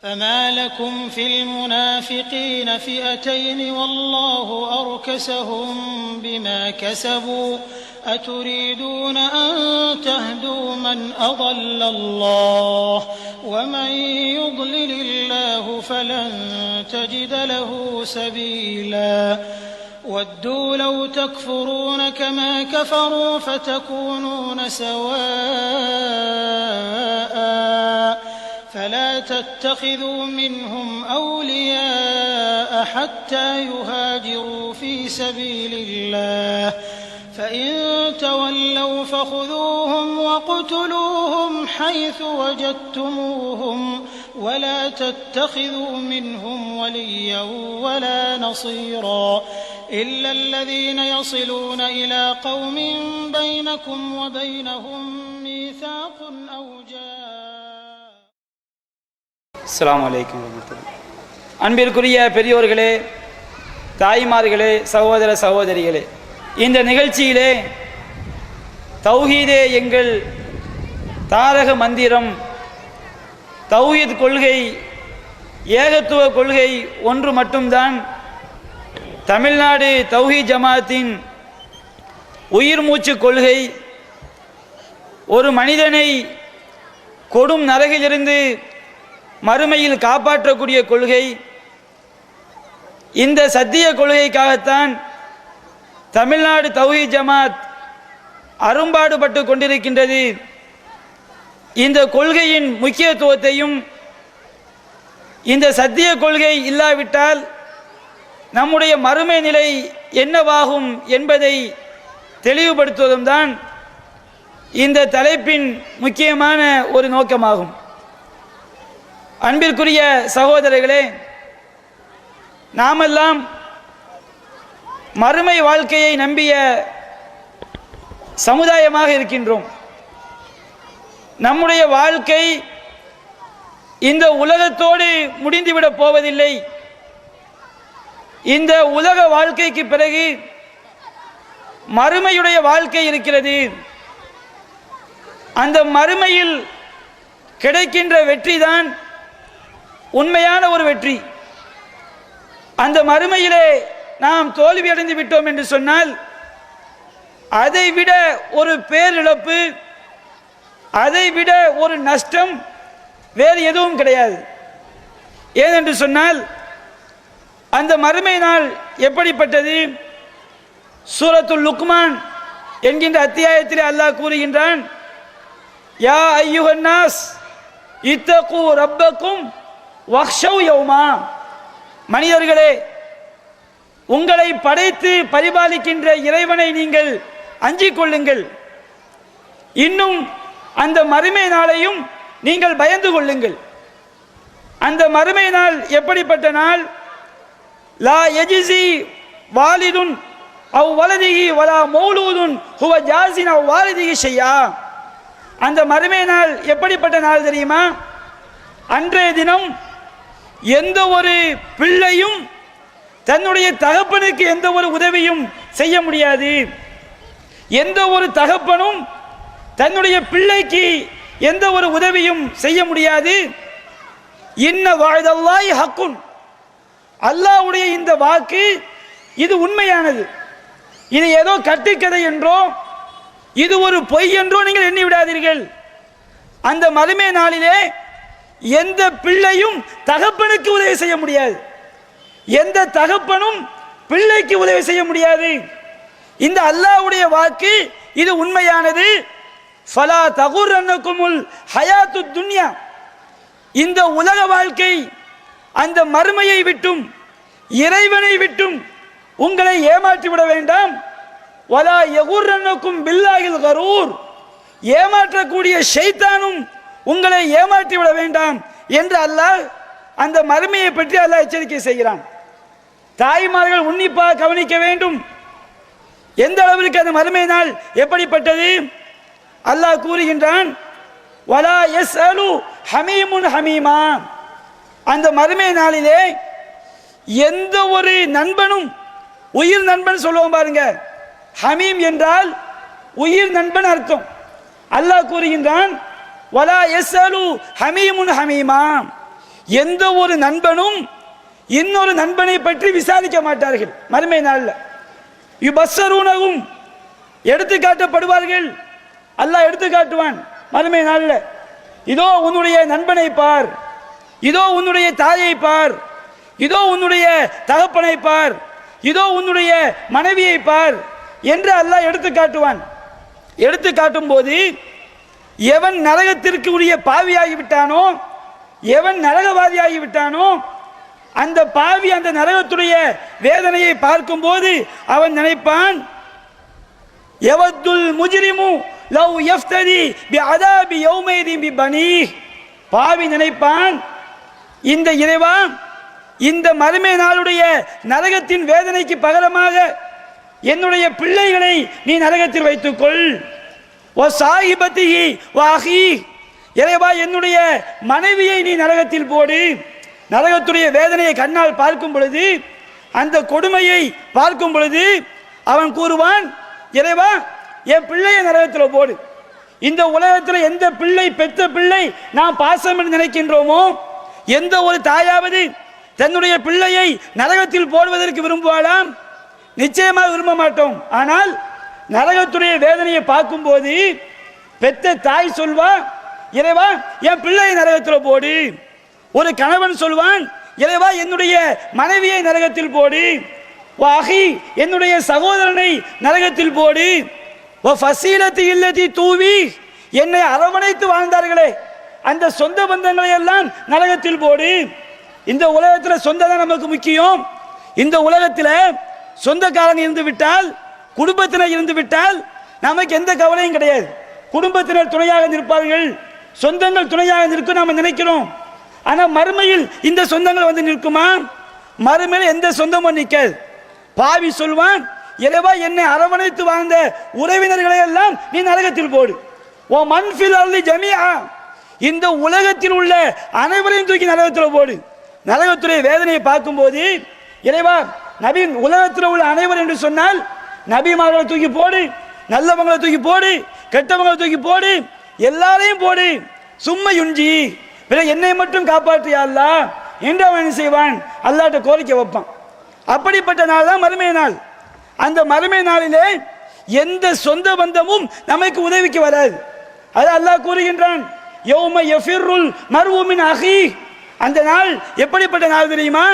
فما لكم في المنافقين فئتين والله أركسهم بما كسبوا أتريدون أن تهدوا من أضل الله ومن يضلل الله فلن تجد له سبيلا ودوا لو تكفرون كما كفروا فتكونون سواء فلا تتخذوا منهم أولياء حتى يهاجروا في سبيل الله فإن تولوا فخذوهم واقتلوهم حيث وجدتموهم ولا تتخذوا منهم وليا ولا نصيرا إلا الذين يصلون إلى قوم بينكم وبينهم ميثاق أو அஸ்ஸலாமு அலைக்கும் வரஹ்மத்துல்லாஹி. அன்பிற்குரிய பெரியோர்களே, தாய்மார்களே, சகோதர சகோதரிகளே, இந்த நிகழ்ச்சியிலே தௌஹீதே எங்கள் தாரக மந்திரம், தௌஹீத் கொள்கை, ஏகத்துவ கொள்கை ஒன்று மட்டும்தான் தமிழ்நாடு தௌஹீத் ஜமாத்தின் உயிர் மூச்சு கொள்கை. ஒரு மனிதனை கொடும் நரகிலிருந்து மறுமையில் காப்பாற்றக்கூடிய கொள்கை. இந்த சத்திய கொள்கைக்காகத்தான் தமிழ்நாடு தௌஹீத் ஜமாத் அரும்பாடுபட்டு கொண்டிருக்கின்றது. இந்த கொள்கையின் முக்கியத்துவத்தையும், இந்த சத்திய கொள்கை இல்லாவிட்டால் நம்முடைய மறுமை நிலை என்னவாகும் என்பதை தெளிவுபடுத்துவதும் தான் இந்த தலைப்பின் முக்கியமான ஒரு நோக்கமாகும். அன்பிற்குரிய சகோதரர்களே, நாமெல்லாம் மறுமை வாழ்க்கையை நம்பிய சமுதாயமாக இருக்கின்றோம். நம்முடைய வாழ்க்கை இந்த உலகத்தோடு முடிந்துவிடப் போவதில்லை. இந்த உலக வாழ்க்கைக்கு பிறகு மறுமையுடைய வாழ்க்கை இருக்கிறது. அந்த மறுமையில் கிடைக்கின்ற வெற்றிதான் உண்மையான ஒரு வெற்றி. அந்த மறுமையிலே நாம் தோல்வி அடைந்து விட்டோம் என்று சொன்னால் அதைவிட ஒரு பேரிழப்பு, அதைவிட ஒரு நஷ்டம் வேறு எதுவும் கிடையாது. ஏனென்று சொன்னால் அந்த மறுமை நாள் எப்படிப்பட்டது? சூரத்துல் லுக்மான் என்கின்ற அத்தியாயத்திலே அல்லாஹ் கூறுகின்றான், யா அய்யுஹன் நாஸ் இத்தகு ரப்பக்கும் வக்ஷவ் யௌமா. மனிதர்களே, உங்களை படைத்து பரிபாலிக்கின்ற இறைவனை நீங்கள் அஞ்சிக் கொள்ளுங்கள். இன்னும் அந்த மறுமை நாளையும் நீங்கள் பயந்து கொள்ளுங்கள். அந்த மறுமை நாள் எப்படிப்பட்ட நாள்? லா யஜ்ஸி வாலிதுன் அவ் வலதிஹி வலா மௌலூதுன் ஹுவ ஜாஸின் அவ் வாலிதிஹி ஷையா. அந்த மறுமை நாள் எப்படிப்பட்ட நாள் தெரியுமா? அன்றைய தினம் எந்த ஒரு பிள்ளையும் தன்னுடைய தகப்பனுக்கு எந்த ஒரு உதவியும் செய்ய முடியாது. எந்த ஒரு தகப்பனும் தன்னுடைய பிள்ளைக்கு எந்த ஒரு உதவியும் செய்ய முடியாது. இன்ன வஅதல்லாஹி ஹக்குன். அல்லாஹ்வுடைய இந்த வாக்கு இது உண்மையானது. இது ஏதோ கட்டுக்கதை என்றோ இது ஒரு பொய் என்றோ நீங்கள் எண்ணி விடாதீர்கள். அந்த மறுமை நாளிலே எந்த பிள்ளையும் தகப்பனுக்கு உதவி செய்ய முடியாது. எந்த தகப்பனும் பிள்ளைக்கு உதவி செய்ய முடியாது. இந்த அல்லாஹ்வுடைய வாக்கு இது உண்மையானது. ஃபலா தகுர்ரன்னகுமுல் ஹயாத்துத் துன்யா. இந்த உலக வாழ்க்கை அந்த மறுமையை விட்டும் இறைவனை விட்டும் உங்களை ஏமாற்றி விட வேண்டாம். வலா யகுர்ரன்னகும் பில்லாஹில் கரூர். ஏமாற்றக்கூடிய ஷைத்தானும் உங்களை ஏமாற்றி விட வேண்டாம் என்று அல்லாஹ் அந்த மறுமையை பற்றி அல்லாஹ் எச்சரிக்கை செய்கிறான். தாய்மார்கள் உன்னிப்பாக கவனிக்க வேண்டும். எந்த அளவிற்கு அந்த மறுமை நாள் எப்படிப்பட்டது? அல்லாஹ் கூறுகின்றான், வலா யஸ்அலு ஹமீமுன் ஹமீமா. அந்த மறுமை நாளிலே எந்த ஒரு நண்பனும், உயிர் நண்பன் சொல்லுவோம் பாருங்க, ஹமீம் என்றால் உயிர் நண்பன் அர்த்தம். அல்லாஹ் கூறுகின்றான், வலா யஸ்அலு ஹமீமுன் ஹமீமா. எந்த ஒரு நண்பனும் இன்னொரு நண்பனை பற்றி விசாரிக்க மாட்டார்கள். மறுமை நாளில் யுபஸ்ஸரூனஹும் எடுத்து காட்டப்படுவார்கள். அல்லாஹ் எடுத்து காட்டுவான் மறுமை நாளில். இதோ உன்னுடைய நண்பனை பார், இதோ உன்னுடைய தாயை பார், இதோ உன்னுடைய தகப்பனை பார், இதோ உன்னுடைய மனைவியை பார் என்று அல்லாஹ் எடுத்து காட்டுவான். எடுத்து காட்டும் போது எவன் நரகத்திற்கு உரிய பாவியாகிவிட்டானோ, எவன் நரகவாதியாகிவிட்டானோ, அந்த பாவி அந்த நரகத்துடைய வேதனையை பார்க்கும் போது அவன் நினைப்பான், யவத்துல் முஜ்ரிமு லவ் யஃப்ததி பிஅதாபி யௌமைதின் பிபனி. பாவி நினைப்பான், இந்த இறைவா, இந்த மறுமை நாளுடைய நரகத்தின் வேதனைக்கு பகரமாக என்னுடைய பிள்ளைகளை நீ நரகத்தில் வைத்துக்கொள். ஓ சாஹிபத்திஹி வாஹி, இறைவா என்னுடைய மனைவியை நீ நரகத்தில் போடு. நரகத்துடைய வேதனையை கண்ணால் பார்க்கும் பொழுது, அந்த கொடுமையை பார்க்கும் பொழுது அவன் கூறுவான், இறைவா என் பிள்ளையை நரகத்தில் போடு. இந்த உலகத்தில் எந்த பிள்ளை, பெற்ற பிள்ளை நாம் பாசம் என்று நினைக்கின்றோமோ, எந்த ஒரு தாயாவது தன்னுடைய பிள்ளையை நரகத்தில் போடுவதற்கு விரும்புவாளாம்? நிச்சயமாக விரும்ப மாட்டோம். ஆனால் நரகத்துடைய வேதனையை பார்க்கும்போது பெற்ற தாய் சொல்வா, இறைவா என் பிள்ளையை நரகத்தில் போடு. ஒரு கணவன் சொல்வான், இறைவா என்னுடைய மனைவியை நரகத்தில் போடு. வாஹி என்னுடைய சகோதரனை நரகத்தில் போடு. ஃபசீலத்தி இல்லதி தூவி, என்னை அரவணைத்து வாழ்ந்தார்களே அந்த சொந்த பந்தங்களை எல்லாம் நரகத்தில் போடு. இந்த உலகத்தில் சொந்தம் தான் நமக்கு முக்கியம். இந்த உலகத்தில் சொந்தக்காரங்க இருந்து விட்டால், குடும்பத்தினர் இருந்து விட்டால் நமக்கு எந்த கவலையும் கிடையாது. குடும்பத்தினர் துணையாக நிற்பார்கள், சொந்தங்கள் துணையாக நிற்கும் நாம் நினைக்கிறோம். ஆனால் மறுமையில் இந்த சொந்தங்கள் வந்து நிற்குமா? மறுமையில் எந்த சொந்தமும் நிற்காது. பாவி சொல்வான், இறைவா என்னை அரவணைத்து வாழ்ந்த உறவினர்களை எல்லாம் நீ நரகத்தில் போடு. ஓ மன்ஃபில் அர்லி ஜமீஆ, இந்த உலகத்தில் உள்ள அனைவரையும் தூக்கி நரகத்தில் போடு. நரகத்துடைய வேதனையை பார்க்கும்போது, இறைவா நபி உலகத்தில் உள்ள அனைவர் என்று சொன்னால் நபிமார்களை தூக்கி போடு, நல்லவங்களை தூக்கி போடு, கெட்டவங்களை தூக்கி போடு, எல்லாரையும் போடு. சும்மா யுஞ்சி, என்னை மட்டும் காப்பாற்றியா அல்லாஹ் என்று அவன் செய்வான், அல்லாஹ்ட்ட கோரிக்கை வைப்பான். அப்படிப்பட்ட நாள் தான் மறுமை நாள். அந்த மறுமை நாளிலே எந்த சொந்த பந்தமும் நமக்கு உதவிக்கு வராது. அது அல்லாஹ் கூறுகின்றான், யௌம யஃபிருல் மர்உ மின் அஹீ. அந்த நாள் எப்படிப்பட்ட நாள் தெரியுமா?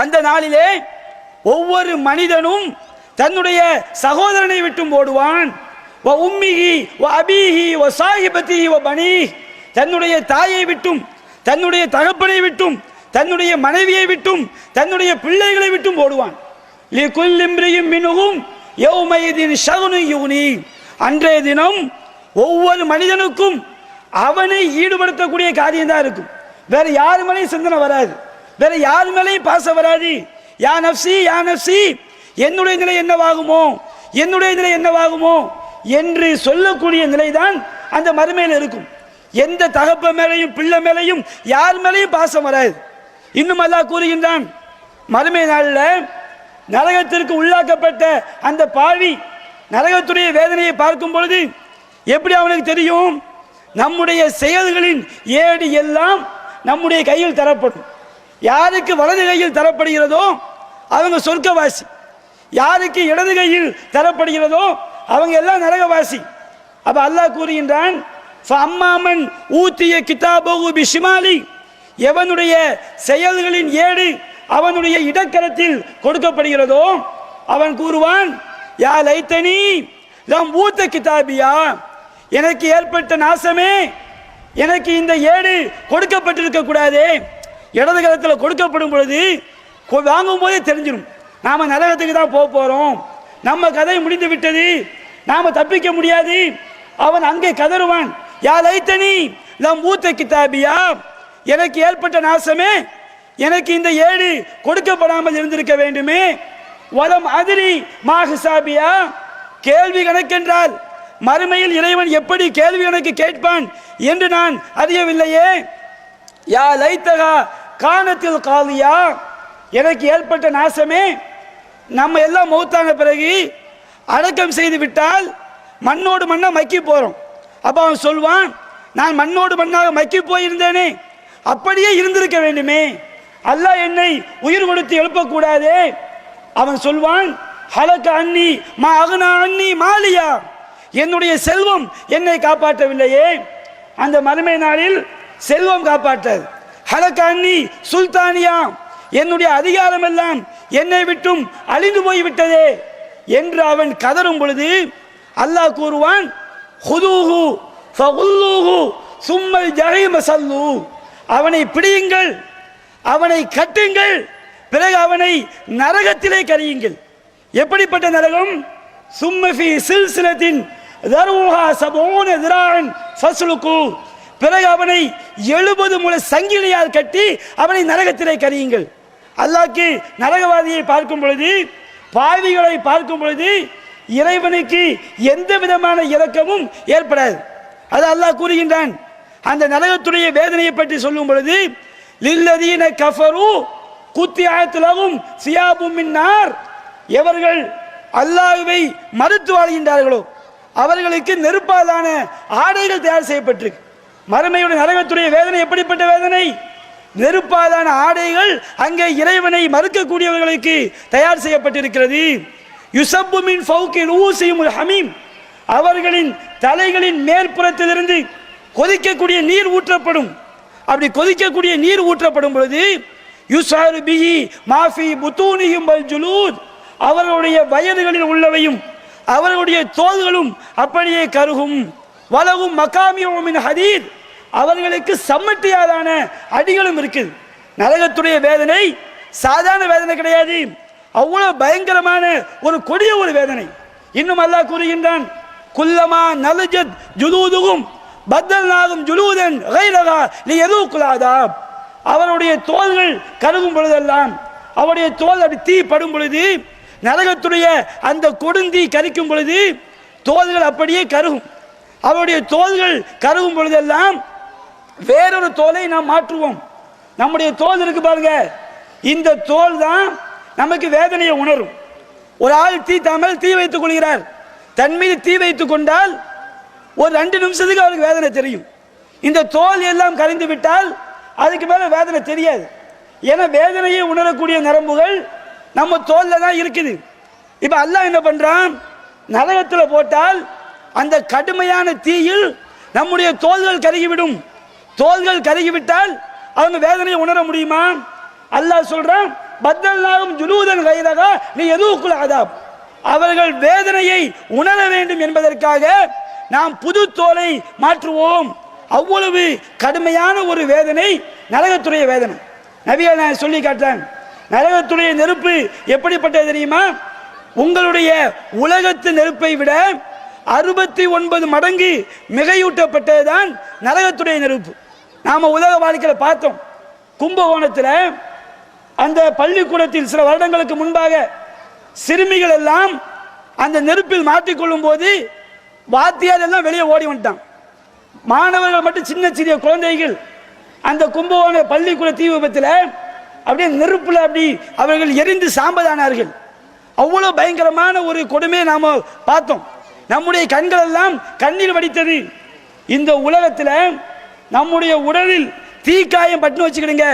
அந்த நாளிலே ஒவ்வொரு மனிதனும் தன்னுடைய சகோதரனை விட்டும் ஓடுவான். வ உம்மிஹி வ அபீஹி வ சாஹிபத்திஹி வ பனீஹி, தன்னுடைய தாயை விட்டும், தன்னுடைய தகப்பனை விட்டும், தன்னுடைய மனைவியை விட்டும், தன்னுடைய பிள்ளைகளை விட்டும் ஓடுவான். லிகுல்லி இம்ரியின் மின்ஹும் யௌமைதின் ஷஅனு யுக்னி. அன்றைய தினம் ஒவ்வொரு மனிதனுக்கும் அவனை ஈடுபடுத்தக்கூடிய காரியம் தான் இருக்கும். வேற யாரு மேலேயும் சிந்தனை வராது, வேற யாரு மேலேயும் பாசம் வராது. யா நஃப்சி யா நஃப்சி, என்னுடைய நிலை என்னவாகுமோ, என்னுடைய நிலை என்னவாகுமோ என்று சொல்லக்கூடிய நிலைதான் அந்த மறுமையில் இருக்கும். எந்த தகப்ப மேலையும் பிள்ளை மேலையும் யார் மேலையும் பாசம் வராது. இன்னும் அல்லாஹ் கூறுகின்றான், மறுமை நாளில் நரகத்திற்கு உள்ளாக்கப்பட்ட அந்த பாவி நரகத்துடைய வேதனையை பார்க்கும் பொழுது எப்படி அவனுக்கு தெரியும்? நம்முடைய செயல்களின் ஏடு எல்லாம் நம்முடைய கையில் தரப்படும். யாருக்கு வலது கையில் தரப்படுகிறதோ அவங்க சொர்க்கவாசி, யாருக்கு இடது கையில் தரப்படுகிறதோ அவங்க எல்லாம் நரகவாசி. அப்ப அல்லாஹ் கூறுகின்றான், ஃபஅம்மாமன் ஊத்திய கிதாபஹு பிஷிமாலி, எவனுடைய செயல்களின் ஏடு அவனுடைய இடக்கரத்தில் கொடுக்கப்படுகிறதோ அவன் கூறுவான், யா லைத்தனி லம் ஊத்த கிதாபியா, எனக்கு ஏற்பட்ட நாசமே, எனக்கு இந்த ஏடு கொடுக்கப்பட்டிருக்க கூடாதே. இடது கரத்தில் கொடுக்கப்படும் பொழுது வாங்கும் போதே தெரிஞ்சிடும், நாம நரகத்துக்கு தான் போக போறோம், நம்ம கதை முடிந்து விட்டது, நாம தப்பிக்க முடியாது. அவன் அங்கே கதறுவான், யா லைத்தனி லம் ஊத்த கிதாபியா, எனக்கு ஏற்பட்ட நாசமே, எனக்கு இந்த ஏடு கொடுக்கப்படாமல் இருந்திருக்க வேண்டுமே. வலம் அதிரி மாஹிசாபியா, கேள்வி கணக்கென்றால் மறுமையில் இறைவன் எப்படி கேள்வி கணக்கு கேட்பான் என்று நான் அறியவில்லையே. யா லைத்தகா கானத்தில் காலியா, எனக்கு ஏற்பட்ட நாசமே, நம்ம எல்லாம் மௌத்தான பிறகு அடக்கம் செய்து விட்டால் மண்ணோடு மண்ணா மக்கி போறோம். அப்ப அவன் சொல்வான், நான் மண்ணோடு மண்ணாக மக்கி போயிருந்தேனே, அப்படியே இருந்திருக்க வேண்டுமே, அல்லாஹ் என்னை உயிர் கொடுத்து எழுப்பக்கூடாதே. அவன் சொல்வான், ஹலக அன்னி மா அகுனா அன்னி மாலியா, என்னுடைய செல்வம் என்னை காப்பாற்றவில்லையே. அந்த மறுமை நாளில் செல்வம் காப்பாற்றாது. ஹலக அன்னி சுல்தானியா, என்னுடைய அதிகாரம் எல்லாம் என்னை விட்டும் அழிந்து போய்விட்டதே என்று அவன் கதறும் பொழுது அல்லாஹ் கூறுவான், ஹுதூஹு ஃபகுல்லூஹு சும்மல் ஜஹீம சல்லு, அவனை பிடியுங்கள், அவனை கட்டுங்கள், பிறகு அவனை நரகத்திலே கரியுங்கள். எப்படிப்பட்ட நரகம்? சும்மஃபி சில்சிலத்தின் தர்வுஹா சபூன திரான் ஃபஸ்லுகு, பிறகு அவனை 70 முழ சங்கிலியால் கட்டி அவனை நரகத்திலே கரியுங்கள். அல்லாஹ்க்கு நரகவாதியை பார்க்கும் பொழுது, பாவிகளை பார்க்கும் பொழுது இறைவனுக்கு எந்த விதமான இரக்கமும் ஏற்படாது. அது அல்லாஹ் கூறுகின்றான். அந்த நரகத்துடைய வேதனையை பற்றி சொல்லும் பொழுது, லில்லதீன கஃபரு குத்தியத் லஹும் சியாபும் மின் நார், எவர்கள் அல்லாஹ்வை மறுத்து வாழ்கின்றார்களோ அவர்களுக்கு நெருப்பாலான ஆடைகள் தயார் செய்யப்பட்டிருக்கு. மறுமையுடைய நரகத்துடைய வேதனை எப்படிப்பட்ட வேதனை? நெருப்பாலான ஆடைகள் அங்கே இறைவனை மறுக்கக்கூடியவர்களுக்கு தயார் செய்யப்பட்டிருக்கிறது. யுசப்பு மின் ஃபௌகி ரூஸிஹிமுல் ஹமீம், அவர்களின் தலைகளின் மேற்புறத்திலிருந்து கொதிக்கக்கூடிய நீர் ஊற்றப்படும். அப்படி கொதிக்கக்கூடிய நீர் ஊற்றப்படும் பொழுது யுஸாரு பிஹி மாஃபி புத்தூனிஹிம் வல் ஜுலூத், அவர்களுடைய வயதுகளில் உள்ளவையும் அவர்களுடைய தோள்களும் அப்படியே கருகும். வலகும் மகாமியு மின் ஹதீத், அவர்களுக்கு சம்மட்டியாலான அடிகளும் இருக்குது. நரகத்துடைய வேதனை சாதாரண வேதனை கிடையாது, அவ்வளவு பயங்கரமான ஒரு கொடிய ஒரு வேதனை. இன்னும் அல்லாஹ் கூறுகின்றான், குல்லமா நலஜத் ஜுலூதுகும் பத்தல்நாகும் ஜுலூதன் கைரகா லியதூகுல் அதாப், அவருடைய தோள்கள் கருகும் பொழுதெல்லாம், அவருடைய தோல் அப்படி தீ படும் பொழுது, நரகத்துடைய அந்த கொடுந்தி கரிக்கும் பொழுது தோள்கள் அப்படியே கருகும். அவருடைய தோள்கள் கருகும் பொழுதெல்லாம் வேறொரு தோலை நாம் மாற்றுவோம். நம்முடைய தோல் இருக்கு பாருங்க, இந்த தோல் தான் நமக்கு வேதனையை உணரும். ஒரு ஆள் தீ வைத்துக் கொள்கிறார், தன் மீது தீ வைத்துக் கொண்டால் ஒரு 2 நிமிஷத்துக்கு அவருக்கு வேதனை தெரியும். இந்த தோல் எல்லாம் கரைந்து விட்டால் அதுக்கு மேல வேதனை தெரியாது. ஏன்னா வேதனையை உணரக்கூடிய நரம்புகள் நம்ம தோல்ல தான் இருக்குது. இப்ப அல்லாஹ் என்ன பண்றான், நரகத்தில் போட்டால் அந்த கடுமையான தீயில் நம்முடைய தோள்கள் கருகிவிடும். தோள்கள் கருகிவிட்டால் அவங்க வேதனையை உணர முடியுமா? அல்லாஹ் சொல்றான், பத்தல்நாகும் ஜுலூதன் கைரகா நீ யதூகுல் அதாப், அவர்கள் வேதனையை உணர வேண்டும் என்பதற்காக நாம் புது தோலை மாற்றுவோம். அவ்வளவு கடுமையான ஒரு வேதனை நரகத்துடைய வேதனை. நபிகள் நான் சொல்லி காட்டுறேன், நரகத்துடைய நெருப்பு எப்படிப்பட்டது தெரியுமா? உங்களுடைய உலகத்து நெருப்பை விட 69 மடங்கு மிகையூட்டப்பட்டதுதான் நரகத்துடைய நெருப்பு. நாம உலக வாழ்க்கையில் பார்த்தோம். கும்பகோணத்தில் அந்த பள்ளிக்கூடத்தில் சில வருடங்களுக்கு முன்பாக சிறுமிகள் எல்லாம் அந்த நெருப்பில் மாட்டிக்கொள்ளும் போது வாத்தியார் எல்லாம் வெளியே ஓடி வந்துட்டான். மாணவர்கள் மட்டும் சின்ன சிறிய குழந்தைகள் அந்த கும்பகோண பள்ளிக்கூட தீ விபத்தில் அப்படியே நெருப்புல அப்படி அவர்கள் எரிந்து சாம்பதானார்கள். அவ்வளவு பயங்கரமான ஒரு கொடுமையை நாம பார்த்தோம். நம்முடைய கண்கள் எல்லாம் கண்ணீர் வடித்தது. இந்த உலகத்தில் நம்முடைய உடலில் தீக்காயம் பட்டுன்னு வச்சுக்கிடுங்க,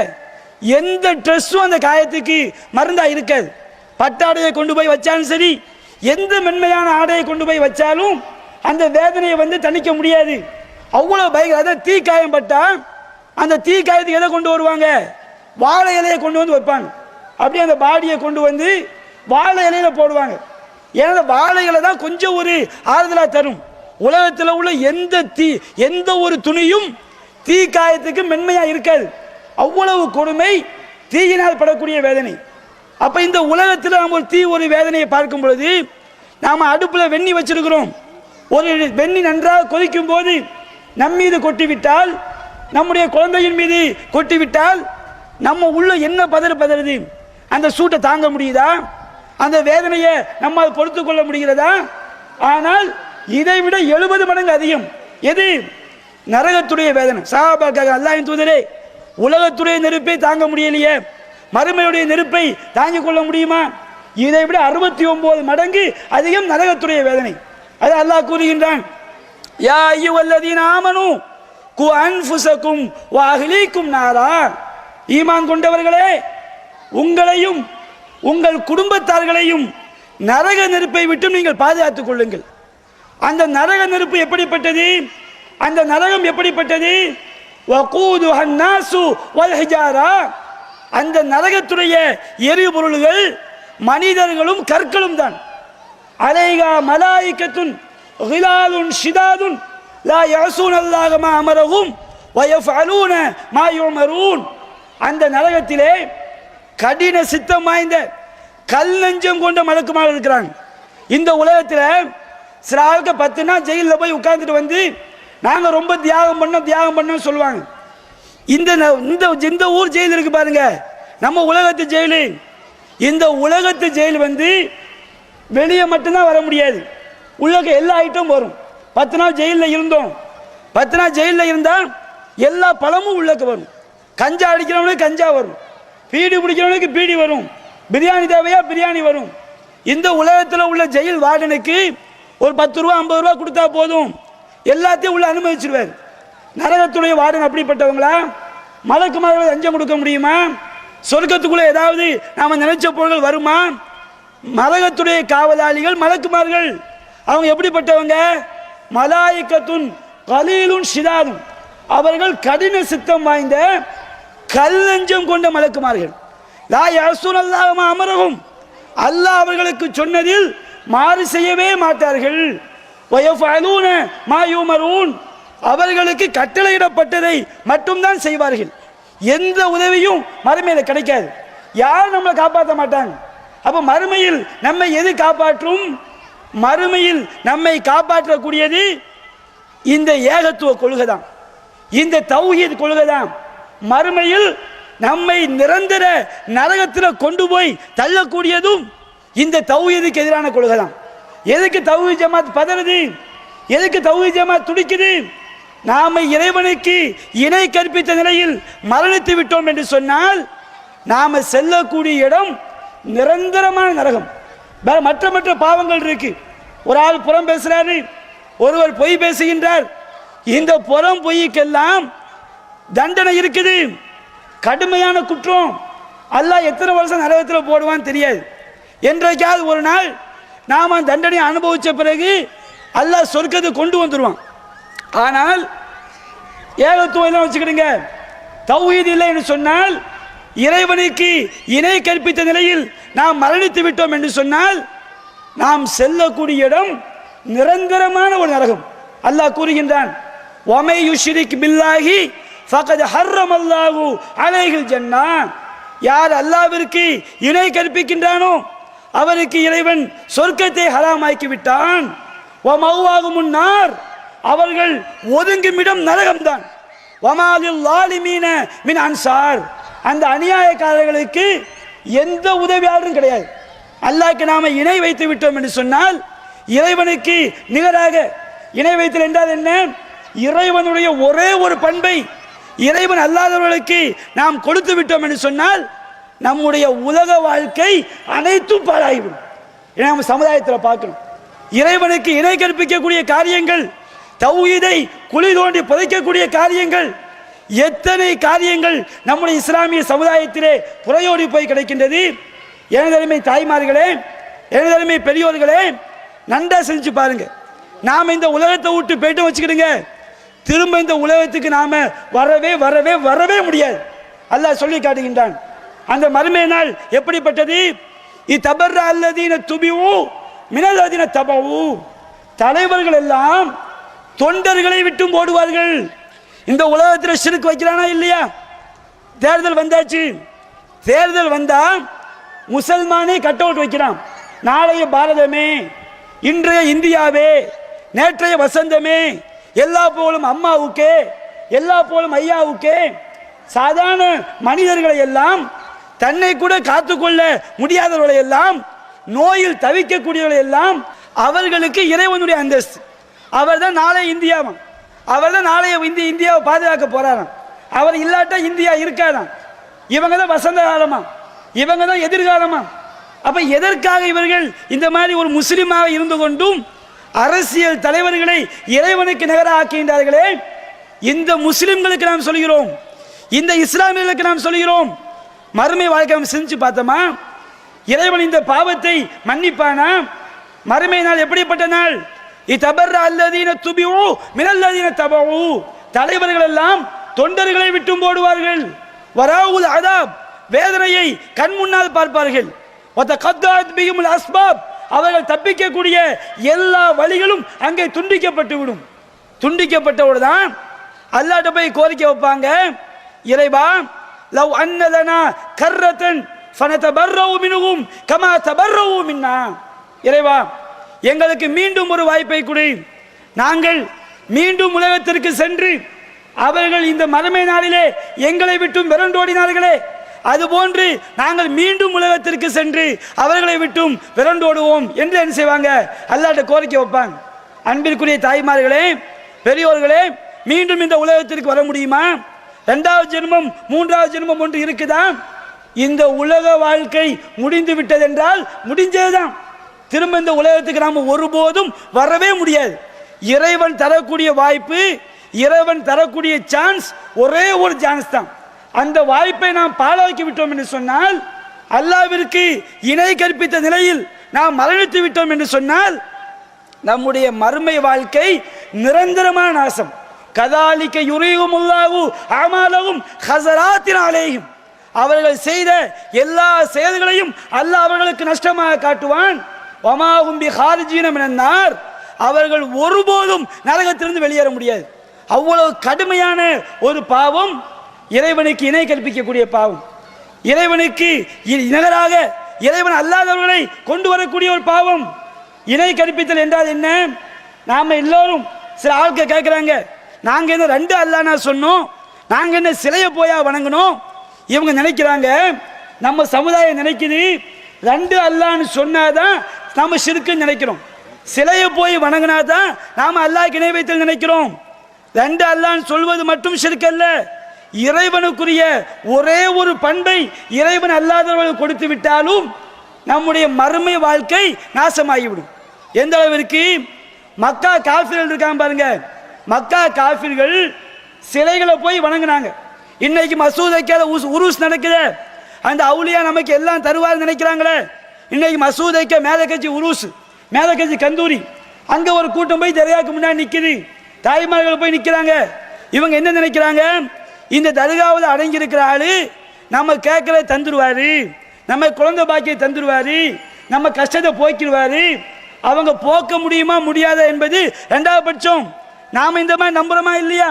எந்த ட்ரெஸ்ஸும் அந்த காயத்துக்கு மருந்தா இருக்காது. பட்டாடையை கொண்டு போய் வச்சாலும் சரி, எந்த மென்மையான ஆடையை கொண்டு போய் வச்சாலும் அந்த வேதனையை தணிக்க முடியாது. அவ்வளவு பயங்கர. அதான் தீக்காயம் பட்டா அந்த தீக்காயத்துக்கு எதை கொண்டு வருவாங்க? வாழை இலையை கொண்டு வந்து வைப்பாங்க. அப்படியே அந்த பாடியை கொண்டு வந்து வாழை இலையில போடுவாங்க. ஏன்னா வாழை இலை தான் கொஞ்சம் ஒரு ஆறுதலா தரும். உலகத்தில் உள்ள எந்த ஒரு துணியும் தீக்காயத்துக்கு மென்மையா இருக்காது. அவ்வளவு கொடுமை தீயினால் படக்கூடிய வேதனை. அப்ப இந்த உலகத்தில் நாம் ஒரு வேதனையை பார்க்கும் பொழுது, நாம அடுப்புல வெண்ணி வச்சிருக்கிறோம். ஒரு வெண்ணி நன்றாக கொதிக்கும் போது நம் மீது கொட்டிவிட்டால், நம்முடைய குழந்தையின் மீது கொட்டிவிட்டால் நம்ம உள்ள என்ன பதறுது? அந்த சூட்டை தாங்க முடியுதா? அந்த வேதனையை நம்மால் பொறுத்து கொள்ள முடிகிறதா? ஆனால் இதை விட 70 மடங்கு அதிகம் எது? நரகத்துடைய வேதனை. சஹாபாக்கள், அல்லாஹ்வின் தூதரே, உலகத்துடைய நெருப்பை தாங்க முடியலையே, மறுமையுடைய நெருப்பை தாங்கிக் கொள்ள முடியுமா? இதை விட 69 மடங்கு அதிகம் நரகத்துடைய வேதனை. அது அல்லாஹ் கூறுகின்றான், யா அய்யுஹல்லதீன ஆமனூ கு அன்ஃபுஸகும் வ அஹ்லீக்கும் நாரா. ஈமான் கொண்டவர்களே, உங்களையும் உங்கள் குடும்பத்தார்களையும் நரக நெருப்பை விட்டு நீங்கள் பாதுகாத்துக் கொள்ளுங்கள். அந்த நரக நெருப்பு எப்படிப்பட்டது? அந்த நரகம் எப்படிப்பட்டது? வகூதுஹா அன்னாசு வல் ஹிஜாரா. அந்த நரகத்துடைய எரிபொருள்கள் மனிதர்களும் கற்களும் தான். அலைஹா மலாயிகத்துன் கிலாலுன் ஷிதாதுன் லா யஸூன அல்லாஹ மா அமரஹும் வ யஃஅலூன மா யுமரூன். அந்த நரகத்திலே கடின சித்தம் வாய்ந்த கல் நெஞ்சம் கொண்ட மலக்குமார்கள் இருக்கிறாங்க. இந்த உலகத்தில் சில ஆளுக்கு 10 நாள் ஜெயிலில் போய் உட்கார்ந்துட்டு வந்து நாங்கள் ரொம்ப தியாகம் பண்ணோம் சொல்லுவாங்க. இந்த ஊர் ஜெயில் இருக்கு பாருங்க, நம்ம உலகத்து ஜெயிலு. இந்த உலகத்து ஜெயில் வந்து வெளியே மட்டும்தான் வர முடியாது, உள்ள எல்லா ஐட்டம் வரும். 10 நாள் ஜெயிலில் இருந்தோம். 10 நாள் ஜெயிலில் இருந்தால் எல்லா பழமும் உள்ளக்கு வரும். கஞ்சா அடிக்கிறவனுக்கு கஞ்சா வரும், பீடி பிடிக்கிறவனுக்கு பீடி வரும், பிரியாணி தேவையா பிரியாணி வரும். இந்த உலகத்தில் உள்ள ஜெயில் வார்டனுக்கு ஒரு 10 ரூபா 50 ரூபா கொடுத்தா போதும், எல்லாத்தையும் உள்ள அனுமதிச்சிருவார். நரகத்துடைய வார்டன் அப்படிப்பட்டவங்களா? மலக்குமார்களை லஞ்சம் கொடுக்க முடியுமா? சொர்க்கத்துக்குள்ள ஏதாவது நாம நினைச்ச பொருள்கள் வருமா? நரகத்துடைய காவலாளிகள் மலக்குமார்கள். அவங்க எப்படிப்பட்டவங்க? மலாயிகத்துன் கலீலுன் ஷிதாதுன். அவர்கள் கடின சித்தம் வாய்ந்த கல் நெஞ்சம் கொண்ட மலக்குமார்கள். லா யஸூன அல்லாஹ மா அமரஹும். அல்லாஹ் அவர்களுக்கு சொன்னதில் மாறு செய்யவே மாட்டார்கள். வ யஃஅலூன மா யுமரூன். அவர்களுக்கு கட்டளையிடப்பட்டதை மட்டும்தான் செய்வார்கள். எந்த உதவியும் மறுமையில் கிடைக்காது. யாரும் நம்மளை காப்பாற்ற மாட்டாங்க. அப்ப மறுமையில் நம்மை எது காப்பாற்றும்? மறுமையில் நம்மை காப்பாற்றக்கூடியது இந்த ஏகத்துவ கொள்கை தான், இந்த தௌஹீத் கொள்கை தான். மறுமையில் நம்மை நிரந்தர நரகத்தில் கொண்டு போய் தள்ளக்கூடியதும் இந்த தௌஹீதுக்கு எதிரான கொள்கை தான். எதுக்கு தௌஹீத் ஜமாத் பதறுது? எதுக்கு தௌஹீத் ஜமாத் துடிக்குது? நாம இறைவனுக்கு இணை கற்பித்த நிலையில் மரணித்து விட்டோம் என்று சொன்னால் நாம செல்லக்கூடிய இடம் நிரந்தரமான நரகம். மற்ற மற்ற பாவங்கள் இருக்கு. ஒரு ஆள் புறம் பேசுறாரு, ஒருவர் பொய் பேசுகின்றார். இந்த புறம் பொய்க்கெல்லாம் தண்டனை இருக்குது, கடுமையான குற்றம். அல்லாஹ் எத்தனை வருஷம் நரகத்தில் போடுவான்னு தெரியாது. என்றைக்காவது ஒரு நாள் நாம தண்டனை அனுபவிச்ச பிறகு அல்லாஹ் சொர்க்கத்தை கொண்டு வந்துடுவான். ஆனால் ஏகத்துவம் வச்சுக்கிடுங்க, தௌஹீத் இல்லை என்று சொன்னால், இறைவனுக்கு இணை கற்பித்த நிலையில் நாம் மரணித்து விட்டோம் என்று சொன்னால் நாம் செல்லக்கூடிய இடம் நிரந்தரமான ஒரு நரகம். அல்லாஹ் கூறுகின்றான், வமை யுஷ்ரிக் பில்லாஹி ஃபகத் ஹர்ரமல்லாஹு அலைஹில் ஜன்னா. யார் அல்லாஹ்விற்கு இணை கற்பிக்கின்றானோ அவருக்கு இறைவன் சொர்க்கத்தை ஹராமாக்கி விட்டான். வமௌவாகுமுன் நார். அவர்கள் ஒதுங்குமிடம் நரகம்தான். வமாலில் லாலிமீன மின் அன்சார். அந்த அநியாயக்காரர்களுக்கு எந்த உதவியாளரும் கிடையாது. அல்லாஹ்க்கு நாம இணை வைத்து விட்டோம் என்று சொன்னால், இறைவனுக்கு நிகராக இணை வைத்தல் என்றால் என்ன? இறைவனுடைய ஒரே ஒரு பண்பை இறைவன் அல்லாதவர்களுக்கு நாம் கொடுத்து விட்டோம் என்று சொன்னால் நம்முடைய உலக வாழ்க்கை அனைத்தும் பாழாகிவிடும். நம்ம சமுதாயத்தில் பார்க்கணும், இறைவனுக்கு இணை கற்பிக்கக்கூடிய காரியங்கள், தௌஹீதை குழி தோண்டி புதைக்கக்கூடிய காரியங்கள், எத்தனை காரியங்கள் நம்முடைய இஸ்லாமிய சமுதாயத்திலே புறையோடி போய் கிடைக்கின்றது. எனதருமை தாய்மார்களே, எனதருமை பெரியோர்களே, நன்றா செஞ்சு பாருங்க. நாம இந்த உலகத்தை விட்டு போயிட்டு வச்சுக்கிடுங்க, திரும்ப இந்த உலகத்துக்கு நாம வரவே வரவே வரவே முடியாது. அல்லாஹ் சொல்லி காட்டுகின்றான். அந்த மறுமை நாள் எப்படிப்பட்டது? இத்தபர்ரா அல்லதீன துபிஉ மினல்லதீன தபஉ. தலைவர்கள் எல்லாம் தொண்டர்களை விட்டு ஓடுவார்கள். இந்த உலகத்தில் ஷிர்க் வைக்கிறானா இல்லையா? தேர்தல் வந்தாச்சு. தேர்தல் வந்தா முசல்மானே கட் அவுட் வைக்கிறான். நாளைய பாரதமே, இன்றைய இந்தியாவே, நேற்றைய வசந்தமே, எல்லா போலும் அம்மாவுக்கே, எல்லா போலும் ஐயாவுக்கே. சாதாரண மனிதர்களை எல்லாம், தன்னை கூட காத்துக்கொள்ள முடியாதவர்களை எல்லாம், நோயில் தவிக்கக்கூடியவர்களை எல்லாம் அவர்களுக்கு இறைவனுடைய அந்தஸ்து. அவர் தான் நாளை இந்தியாவும், அவர் தான் நாளைய இந்தியாவை பாதுகாக்க போறாராம். அவர் இல்லாட்டா இந்தியா இருக்காதான். இவங்க தான் வசந்த காலமா, இவங்க தான் எதிர்காலமா. அப்ப எதற்காக இவர்கள் இந்த மாதிரி ஒரு முஸ்லிமாக இருந்து கொண்டும் அரசியல் தலைவர்களை இறைவனுக்கு நிகராக ஆக்குகின்றார்களே? இந்த முஸ்லிம்களுக்கு நாம் சொல்கிறோம், இந்த இஸ்லாமியர்களுக்கு நாம் சொல்கிறோம், மறுமை வாழ்க்கை நாம் செஞ்சு பார்த்தோமா? இறைவன் இந்த பாவத்தை மன்னிப்பானா? மறுமை நாள் எப்படிப்பட்ட நாள்? இத்தபர்ர அல்லதீன துபிஉ மினல்லதீன தபஉ, தலைவர்கள் எல்லாம் தொண்டர்களை விட்டும் போடுவார்கள். வராவுல் அதாப், வேதனையை கண் முன்னால் பார்ப்பார்கள். வதகத்தஅத் பிஹிமுல் அஸ்பாப், அவர்கள் தப்பிக்கக்கூடிய எல்லா வழிகளும் அங்கே துண்டிக்கப்பட்டு விடும். துண்டிக்கப்பட்டவுடன் தான் அல்லாஹ்ட்ட போய் கோரிக்கை வைப்பாங்க, இறைவா லவ் அன்னலனா கர்ரத்தன் ஃபனதபர்ரவு மின்ஹும் கமா தபர்ரவு மின்னா, இறைவா எங்களுக்கு மீண்டும் ஒரு வாய்ப்பை கொடு, நாங்கள் மீண்டும் உலகத்திற்கு சென்று அவர்கள் இந்த மறுமை நாளிலே எங்களை விட்டும் விரண்டோடினார்களே, அதுபோன்று நாங்கள் மீண்டும் உலகத்திற்கு சென்று அவர்களை விட்டும் விரண்டோடுவோம் என்று என்ன செய்வாங்க? அல்லாஹ்ட்ட கோரிக்கை வைப்பாங்க. அன்பிற்குரிய தாய்மார்களே, பெரியோர்களே, மீண்டும் இந்த உலகத்திற்கு வர முடியுமா? இரண்டாவது ஜென்மம் மூன்றாவது ஜென்மம் ஒன்று இருக்குதா? இந்த உலக வாழ்க்கை முடிந்து விட்டது என்றால் முடிஞ்சதுதான். திரும்ப இந்த உலகத்துக்கு நாம் ஒருபோதும் வரவே முடியாது. இறைவன் தரக்கூடிய வாய்ப்பு, இறைவன் தரக்கூடிய சான்ஸ் ஒரே ஒரு சான்ஸ் தான். அந்த வாய்ப்பை நாம் பாழாக்கி விட்டோம் என்று சொன்னால், அல்லாஹ்விற்கு இணை கற்பித்த நிலையில் நாம் மரணித்து விட்டோம் என்று சொன்னால், நம்முடைய மறுமை வாழ்க்கை நிரந்தரமான நாசம். கதாலிக்க யுரீஹுமுல்லாஹு அமாலஹும் ஹஸராத்தின் அலைஹிம், அவர்கள் செய்த எல்லா செயல்களையும் அல்லாஹ் அவர்களுக்கு நஷ்டமாக காட்டுவான். வமாஹும் பிஹாரிஜீன மினன்னார், அவர்கள் ஒருபோதும் நரகத்திலிருந்து வெளியேற முடியாது. அவ்வளவு கடுமையான ஒரு பாவம், இறைவனுக்கு இணை கற்பிக்கக்கூடிய பாவம், இறைவனுக்கு நிகராக இறைவன் அல்லாதவர்களை கொண்டு வரக்கூடிய ஒரு பாவம். இணை கற்பித்தல் என்றால் என்ன? நாம எல்லோரும் சில ஆட்கள் கேட்கிறாங்க, நாங்க என்ன ரெண்டு அல்லாஹ்னா சொன்னோம், நாங்க என்ன சிலையை போயா வணங்கணும்? இவங்க நினைக்கிறாங்க, நம்ம சமுதாயம் நினைக்குது ரெண்டு அல்லாஹ்னு சொன்னாதான் நாம ஷிர்க்குன்னு நினைக்கிறோம், சிலையை போய் வணங்கினாதான் நாம அல்லாஹ்க்கு இணை வைத்தல் நினைக்கிறோம். ரெண்டு அல்லாஹ்னு சொல்வது மட்டும் ஷிர்க் அல்ல, இறைவனுக்குரிய ஒரே ஒரு பண்பை இறைவன் அல்லாதவர்கள் கொடுத்து விட்டாலும் நம்முடைய மறுமை வாழ்க்கை நாசமாகிவிடும். எந்த அளவிற்கு? மக்கா காஃபிர்கள் இருக்காங்க பாருங்க, மக்கா காஃபிர்கள் சிலைகளை போய் வணங்கினாங்க. இன்னைக்கு மசூத் வைக்காத உருஸ் நடக்குது, அந்த அவுலியா நமக்கு எல்லாம் தருவார் நினைக்கிறாங்களே. இன்னைக்கு மசூத் வைக்க மேலே கட்சி உருஸ், மேலே கட்சி கந்தூரி, அங்க ஒரு கூட்டம் போய் தர்காவுக்கு முன்னாடி நிக்குது, தாய்மார்கள் போய் நிக்கிறாங்க. இவங்க என்ன நினைக்கிறாங்க? இந்த தர்காவில் அடங்கி இருக்கிற ஆளு நம்ம கேட்கற தந்துருவாரு, நம்ம குழந்தை பாக்கியை தந்துருவாரு, நம்ம கஷ்டத்தை போக்கிடுவாரு. அவங்க போக்க முடியுமா முடியாதா என்பது ரெண்டாவது பட்சம். நாம இந்த மாதிரி நம்புறோமா இல்லையா?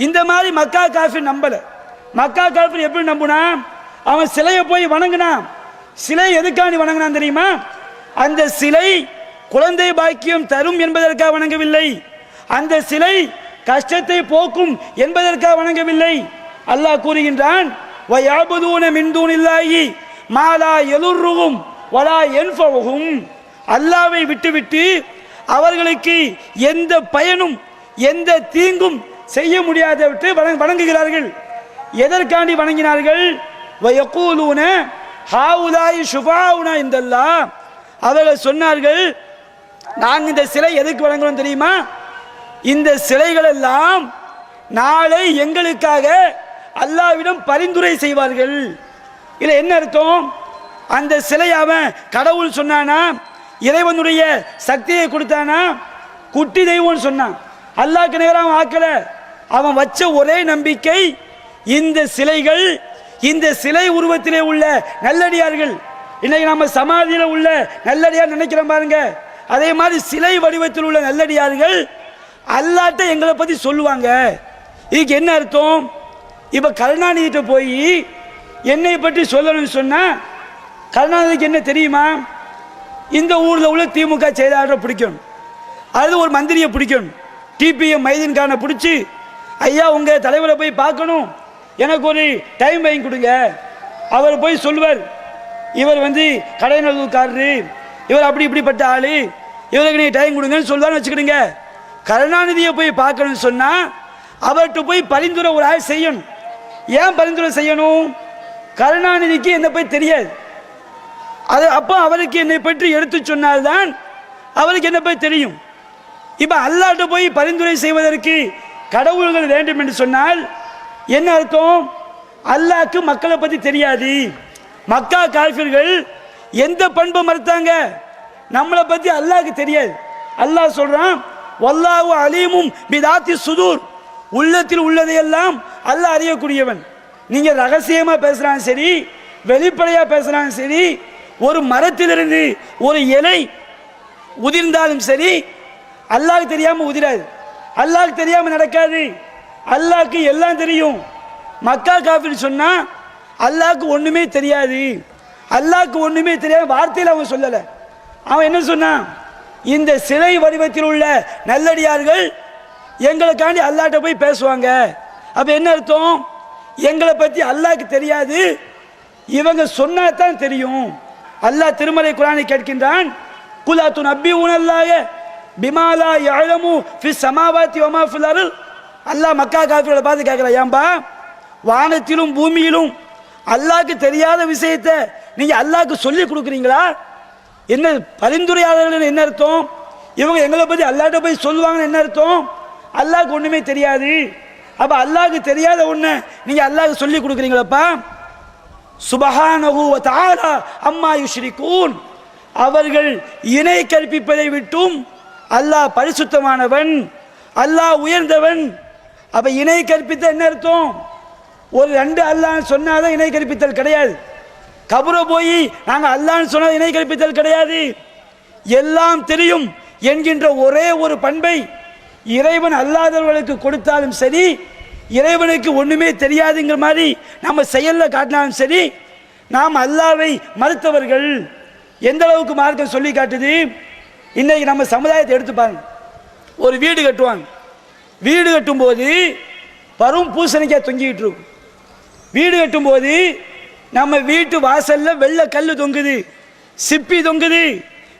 இந்த மாதிரி மக்கா காஃபிர் நம்பல. மக்கா காஃபிர் எப்படி நம்புனா? அவன் சிலையை போய் வணங்கினான். சிலை எதுக்காண்டி வணங்கினான் தெரியுமா? அந்த சிலை குழந்தை பாக்கியம் தரும் என்பதற்காக வணங்கவில்லை, அந்த சிலை கஷ்டத்தை போக்கும் என்பதற்காக வணங்கவில்லை. அல்லாஹ் கூறுகின்றான், வயஅபுதூன மின் தூனில்லாஹி மா லா யதுர்ருஹும் வலா யன்ஃபஉஹும், அல்லாஹ்வை விட்டுவிட்டு அவர்களுக்கு எந்த பயனும் எந்த தீங்கும் செய்ய முடியாதவற்றை வணங்குகிறார்கள். எதற்காண்டி வணங்கினார்கள்? வயகூலூன ஹாஉலாஇ ஷுஃபாஉனா இந்தல்லாஹ், அவர்கள் சொன்னார்கள், நாங்கள் இந்த சிலை எதுக்கு வணங்குறோம் தெரியுமா? இந்த சிலைகள் எல்லாம் நாளை எங்களுக்காக அல்லாஹ்விடம் பரிந்துரை செய்வார்கள். இல்லை என்ன அர்த்தம்? அந்த சிலை அவன் கடவுள் சொன்னானா, இறைவனுடைய சக்தியை கொடுத்தானா, குட்டி தெய்வம்னு சொன்னான், அல்லாஹ்க்கு நேரம் ஆக்கல. அவன் வச்ச ஒரே நம்பிக்கை இந்த சிலைகள், இந்த சிலை உருவத்திலே உள்ள நல்லடியார்கள். இன்னைக்கு நம்ம சமாதியில் உள்ள நல்லடியார் நினைக்கிறோம் பாருங்க, அதே மாதிரி சிலை வடிவத்தில் உள்ள நல்லடியார்கள் அல்லாட்ட எங்களை பத்தி சொல்லுவாங்க. இதுக்கு என்ன அர்த்தம்? இப்ப கருணாநிதிட்ட போய் என்னை பற்றி சொல்லணும்னு சொன்னா கருணாநிதிக்கு என்ன தெரியுமா? இந்த ஊர்ல உள்ள திமுக செயலாளரை பிடிக்கணும், அது ஒரு மந்திரியை பிடிக்கணும், டிபிஎம் மைதீன் கானை பிடிச்சி, ஐயா உங்க தலைவரை போய் பார்க்கணும், எனக்கு ஒரு டைம் வாங்கி கொடுங்க. அவர் போய் சொல்லுவார், இவர் கடைநல்லூர்காரரு, இவர் அப்படி இப்படிப்பட்ட ஆளு, இவருக்கு நீ டைம் கொடுங்கன்னு சொல்லுவான்னு வச்சுக்கிடுங்க. கருணாநிதியை போய் பார்க்கணும்னு சொன்னா அவர்கிட்ட போய் பரிந்துரை ஒரு ஆள் செய்யணும். ஏன் பரிந்துரை செய்யணும்? கருணாநிதிக்கு என்னை பற்றி தெரியாது, அது அப்போ அவருக்கு என்னை பற்றி எடுத்து சொன்னால்தான் அவருக்கு என்னை பற்றி தெரியும். இப்போ அல்லாஹ்ட்ட போய் பரிந்துரை செய்வதற்கு கடவுள்கள் வேண்டும் என்று சொன்னால் என்ன அர்த்தம்? அல்லாஹ்க்கு மக்களை பற்றி தெரியாது. மக்கா காஃபிர்கள் எந்த பண்பை மறுத்தாங்க? நம்மளை பற்றி அல்லாஹ்க்கு தெரியாது. அல்லாஹ் சொல்றான், வல்லாஹு அலீமும் பிதாத்தி சுதூர், உள்ளத்தில் உள்ளதையெல்லாம் அல்லாஹ் அறியக்கூடியவன். நீங்க ரகசியமா பேசுறாங்க சரி, வெளிப்படையா பேசுறாங்க சரி, ஒரு மரத்திலிருந்து ஒரு இலை உதிர்ந்தாலும் சரி அல்லாஹ்க்கு தெரியாம உதிராது, அல்லாஹ்க்கு தெரியாம நடக்காது. அல்லாஹ்க்கு எல்லாம் தெரியும். மக்கா காஃபிர் சொன்னா அல்லாஹ்க்கு ஒண்ணுமே தெரியாது, அல்லாஹ்க்கு ஒண்ணுமே தெரியாது வார்த்தையில் அவன் சொல்லல. அவன் என்ன சொன்னான்? இந்த சிலை வடிவத்தில் உள்ள நல்லடியார்கள் எங்களுக்காண்டி அல்லாஹ்ட்ட போய் பேசுவாங்க. அப்ப என்ன அர்த்தம்? எங்களை பத்தி அல்லாஹ்க்கு தெரியாது, இவங்க சொன்னா தான் தெரியும். அல்லாஹ் திருமலை குர்ஆனை கேட்கின்றான், குலாத்து நபி உனல்லாக பிமாலா யஅலமு ஃபிஸ் ஸமாவாத்தி வமா ஃபில் அர்த். அல்லாஹ் மக்கா காஃபிர்களை பார்த்து கேட்கிறான், ஏன்பா வானத்திலும் பூமியிலும் அல்லாஹ்க்கு தெரியாத விஷயத்தை நீங்க அல்லாஹ்க்கு சொல்லி கொடுக்குறீங்களா? என்ன பரிந்துரையாளர்கள் என்ன அர்த்தம்? இவங்க எங்களை பத்தி அல்லாஹ்ட்ட போய் சொல்லுவாங்கன்னு என்ன அர்த்தம்? அல்லாஹ்க்கு ஒண்ணுமே தெரியாது. அப்ப அல்லாஹ்க்கு தெரியாத ஒண்ணு நீங்க அல்லாஹ்க்கு சொல்லி கொடுக்குறீங்களப்பா. சுபஹானஹு வ தஆலா அம்மா யுஷ்ரிகூன். அவர்கள் இணை கற்பிப்பதை விட்டும் அல்லாஹ் பரிசுத்தமானவன், அல்லாஹ் உயர்ந்தவன். அப்ப இணை கற்பித்த என்ன அர்த்தம்? ஒரு ரெண்டு அல்லாஹ் சொன்னாதான் இணை கற்பித்தல் கிடையாது. கபரை போய் நாங்க அல்லாஹ்னு சொன்னா இணை கற்பித்தல் கிடையாது. எல்லாம் தெரியும் என்கின்ற ஒரே ஒரு பண்பை இறைவன் அல்லாதவர்களுக்கு கொடுத்தாலும் சரி, இறைவனுக்கு ஒண்ணுமே தெரியாதுங்கிற மாதிரி நம்ம செயல்ல காட்டினாலும் சரி, நாம் அல்லாஹ்வை மறுத்தவர்கள். எந்த அளவுக்கு மார்க்கம் சொல்லி காட்டுது? இன்னைக்கு நம்ம சமுதாயத்தை எடுத்துப்பாங்க. ஒரு வீடு கட்டுவாங்க, வீடு கட்டும்போது பரும் பூசணிக்காய் தொங்கிட்டு இருக்கும். வீடு கட்டும்போது நம்ம வீட்டு வாசல்ல வெள்ளை கல் தொங்குது, சிப்பி தொங்குது,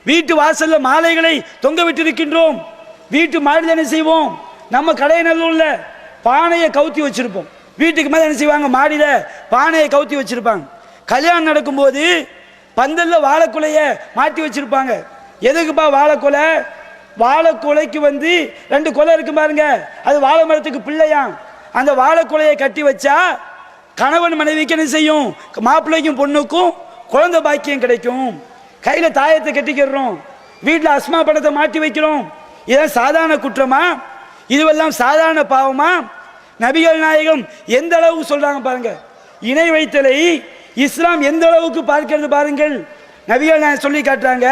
வீட்டு வாசல்ல மாலைகளை தொங்க விட்டு இருக்கின்றோம். வீட்டு மாடியில் என்ன செய்வோம்? நம்ம கடையநல்லூர்ல பானையை கவுத்தி வச்சிருப்போம். வீட்டுக்கு மேலே என்ன செய்வாங்க? மாடியில பானையை கவுத்தி வச்சிருப்பாங்க. கல்யாணம் நடக்கும்போது பந்தல்ல வாழைக்குலைய மாட்டி வச்சிருப்பாங்க. எதுக்குப்பா வாழைக்குலை? வாழைக்குலைக்கு வந்து ரெண்டு கொலை இருக்கு பாருங்க, அது வாழை மரத்துக்கு பிள்ளையாம். அந்த வாழைக்குலையை கட்டி வச்சா கணவன் மனைவிக்கு என்ன செய்யும்? மாப்பிள்ளைக்கும் பொண்ணுக்கும் குழந்தை பாக்கியம் கிடைக்கும். கையில தாயத்தை கட்டிக்கிறோம், வீட்டில் அஸ்மா படத்தை மாட்டி வைக்கிறோம். இதெல்லாம் சாதாரண குற்றமா? இதுவெல்லாம் சாதாரண பாவமா? நபிகள் நாயகம் எந்த அளவுக்கு சொல்றாங்க பாருங்க. இணை வைத்தலை இஸ்லாம் எந்த அளவுக்கு பார்க்கிறது பாருங்கள். நபிகள் நாயகம் சொல்லி காட்டுறாங்க.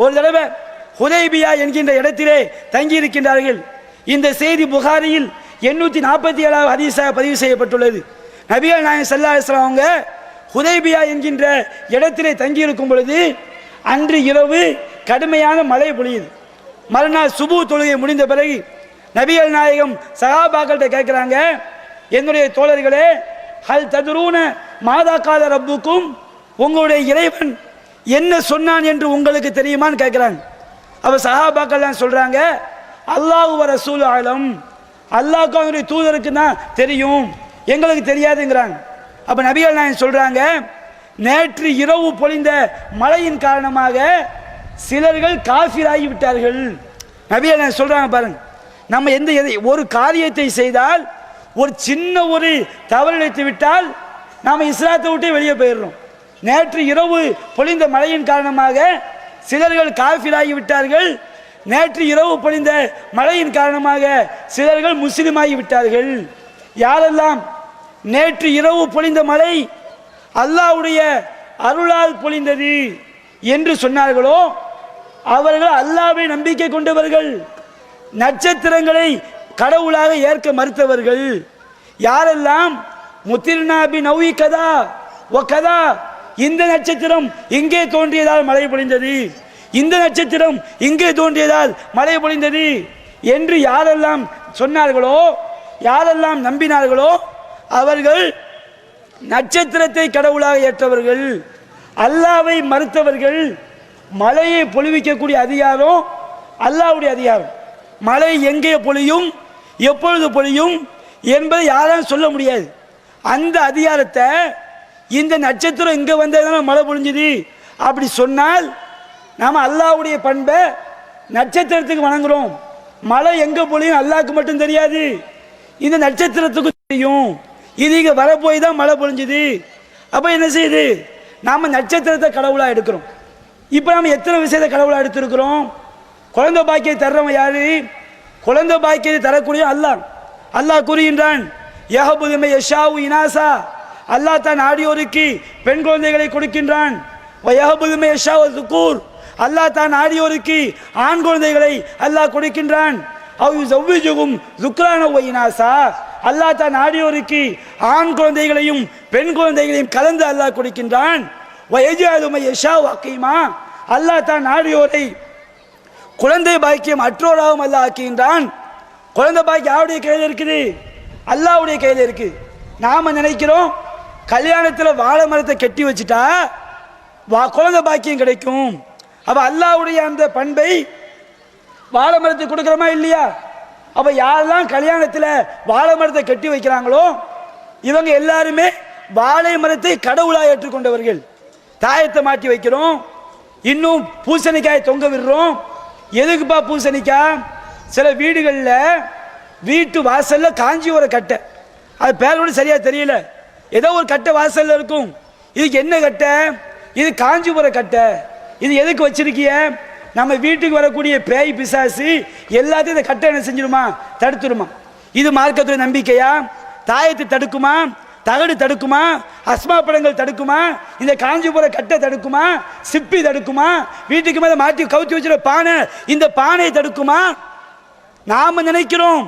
ஒரு தடவை ஹுதைபியா என்கின்ற இடத்திலே தங்கி இருக்கின்றார்கள். இந்த செய்தி புகாரியில் 847 ஹதீஸாக பதிவு செய்யப்பட்டுள்ளது. நபிகள் நாயகம் ஸல்லல்லாஹு அலைஹி வஸல்லம் அவங்க ஹுதைபியா என்கின்ற இடத்திலே தங்கி இருக்கும் பொழுது அன்று இரவு கடுமையான மழை பொழியுது. மறுநாள் சுபு தொழுகை முடிந்த பிறகு நபிகள் நாயகம் சஹாபாக்கள்கிட்ட கேட்கிறாங்க, என்னுடைய தோழர்களே, ஹல் ததுரூன மாதா கால ரப்புக்கும், உங்களுடைய இறைவன் என்ன சொன்னான் என்று உங்களுக்கு தெரியுமான்னு கேட்கிறாங்க. அப்ப சஹாபாக்கள்லாம் சொல்றாங்க, அல்லாஹு வ ரசூல் ஆலம், அல்லாஹ்க்கு அவருடைய தூதருக்கு தான் தெரியும், எங்களுக்கு தெரியாதுங்கிறாங்க. அப்ப நபிகள் நாயகம் சொல்றாங்க, நேற்று இரவு பொழிந்த மழையின் காரணமாக சிலர்கள் காஃபிராகி விட்டார்கள். நபிகள் நாயகம் சொல்றாங்க பாருங்க, நம்ம ஒரு காரியத்தை செய்தால், ஒரு சின்ன ஒரு தவறு இழைத்து விட்டால் நாம இஸ்லாத்தை விட்டு வெளியே போயிடுறோம். நேற்று இரவு பொழிந்த மழையின் காரணமாக சிலர்கள் காஃபிராகி விட்டார்கள். நேற்று இரவு பொழிந்த மழையின் காரணமாக சிலர்கள் முஸ்லிமாகி விட்டார்கள். யாரெல்லாம் நேற்று இரவு பொழிந்த மழை அல்லாஹ்வுடைய அருளால் பொழிந்தது என்று சொன்னார்களோ அவர்கள் அல்லாஹ்வை நம்பிக்கை கொண்டவர்கள், நட்சத்திரங்களை கடவுளாக ஏற்க மறுத்தவர்கள். யாரெல்லாம் முத்திர்னாபி நௌவி கதா ஒ கதா, இந்த நட்சத்திரம் இங்கே தோன்றியதால் மழை பொழிந்தது, இந்த நட்சத்திரம் இங்கே தோன்றியதால் மழை பொழிந்தது என்று யாரெல்லாம் சொன்னார்களோ, யாரெல்லாம் நம்பினார்களோ அவர்கள் நட்சத்திரத்தை கடவுளாக ஏற்றவர்கள், அல்லாஹ்வை மறுத்தவர்கள். மழையை பொழிவிக்கக்கூடிய அதிகாரம் அல்லாஹ்வுடைய அதிகாரம். மழை எங்கே பொழியும், எப்பொழுது பொழியும் என்பதை யாராலும் சொல்ல முடியாது. அந்த அதிகாரத்தை இந்த நட்சத்திரம் இங்கே வந்ததுனால மழை பொழிஞ்சுது அப்படி சொன்னால் நாம் அல்லாஹ்வுடைய பண்பை நட்சத்திரத்துக்கு வணங்குறோம். மழை எங்கே பொழியும் அல்லாஹ்க்கு மட்டும் தெரியாது, இந்த நட்சத்திரத்துக்கு தெரியும் இது இங்க வரப்போய் தான் மழை பொழிஞ்சுது. அப்ப என்ன செய்யுது, நாம நட்சத்திரத்தை கடவுளா எடுக்கிறோம். இப்ப நாம எத்தனை விஷயத்தை கடவுளா எடுத்திருக்கிறோம்? குழந்தை பாக்கியத்தை தர்றவன் யாரு? குழந்தை பாக்கியத்தை தரக்கூடிய அல்லாஹ். அல்லாஹ் கூறுகின்றான், யஹபுதுமை யஷாவு இனாசா, அல்லாஹ் தான் ஆடியோருக்கு பெண் குழந்தைகளை கொடுக்கின்றான். யஹபுதுமை யஷாவு துக்கூர், அல்லாஹ் தான் ஆடியோருக்கு ஆண் குழந்தைகளை அல்லாஹ் கொடுக்கின்றான். அல்லாஹ் தான் ஆடியோருக்கு ஆண் குழந்தைகளையும் பெண் குழந்தைகளையும் கலந்து அல்லாஹ் கொடுக்கின்றான். அல்லாஹ் தான் ஆடியோரை குழந்தை பாக்கியம் அற்றோராகவும் அல்லாஹ் ஆக்குகின்றான். குழந்தை பாக்கியம் யாருடைய கையில் இருக்குது? அல்லாஹ்வுடைய கையில் இருக்கு. நாம நினைக்கிறோம் கல்யாணத்தில் வாழை மரத்தை கட்டி வச்சுட்டா குழந்தை பாக்கியம் கிடைக்கும். அப்ப அல்லாஹ்வுடைய அந்த பண்பை வாழை மரத்தை கொடுக்கிறோமா இல்லையா? அப்ப யாரெல்லாம் கல்யாணத்தில் வாழை மரத்தை கட்டி வைக்கிறாங்களோ இவங்க எல்லாருமே வாழை மரத்தை கடவுளாக ஏற்றுக்கொண்டவர்கள். தாயத்தை மாட்டி வைக்கிறோம், இன்னும் பூசணிக்காயை தொங்க விடுறோம். எதுக்குப்பா பூசணிக்காய்? சில வீடுகளில் வீட்டு வாசல்ல காஞ்சி ஒரு கட்டை, அது பேர் கூட சரியா தெரியல, ஏதோ ஒரு கட்டை வாசல்ல இருக்கும். இதுக்கு என்ன கட்டை? இது காஞ்சிபுர கட்டை. இது எதுக்கு வச்சிருக்கிய? நம்ம வீட்டுக்கு வரக்கூடிய பேய் பிசாசு எல்லாத்தையும் இந்த கட்டை என்ன செஞ்சிருமா? தடுத்துருமா. இது மார்க்கத்துடைய நம்பிக்கையா? தாயத்தை தடுக்குமா? தகடு தடுக்குமா? அஸ்மா படங்கள் தடுக்குமா? இந்த காஞ்சிபுர கட்டை தடுக்குமா? சிப்பி தடுக்குமா? வீட்டுக்கு மேல மாட்டி கவுத்தி வச்சிருக்க பானை, இந்த பானையை தடுக்குமா? நாம நினைக்கிறோம்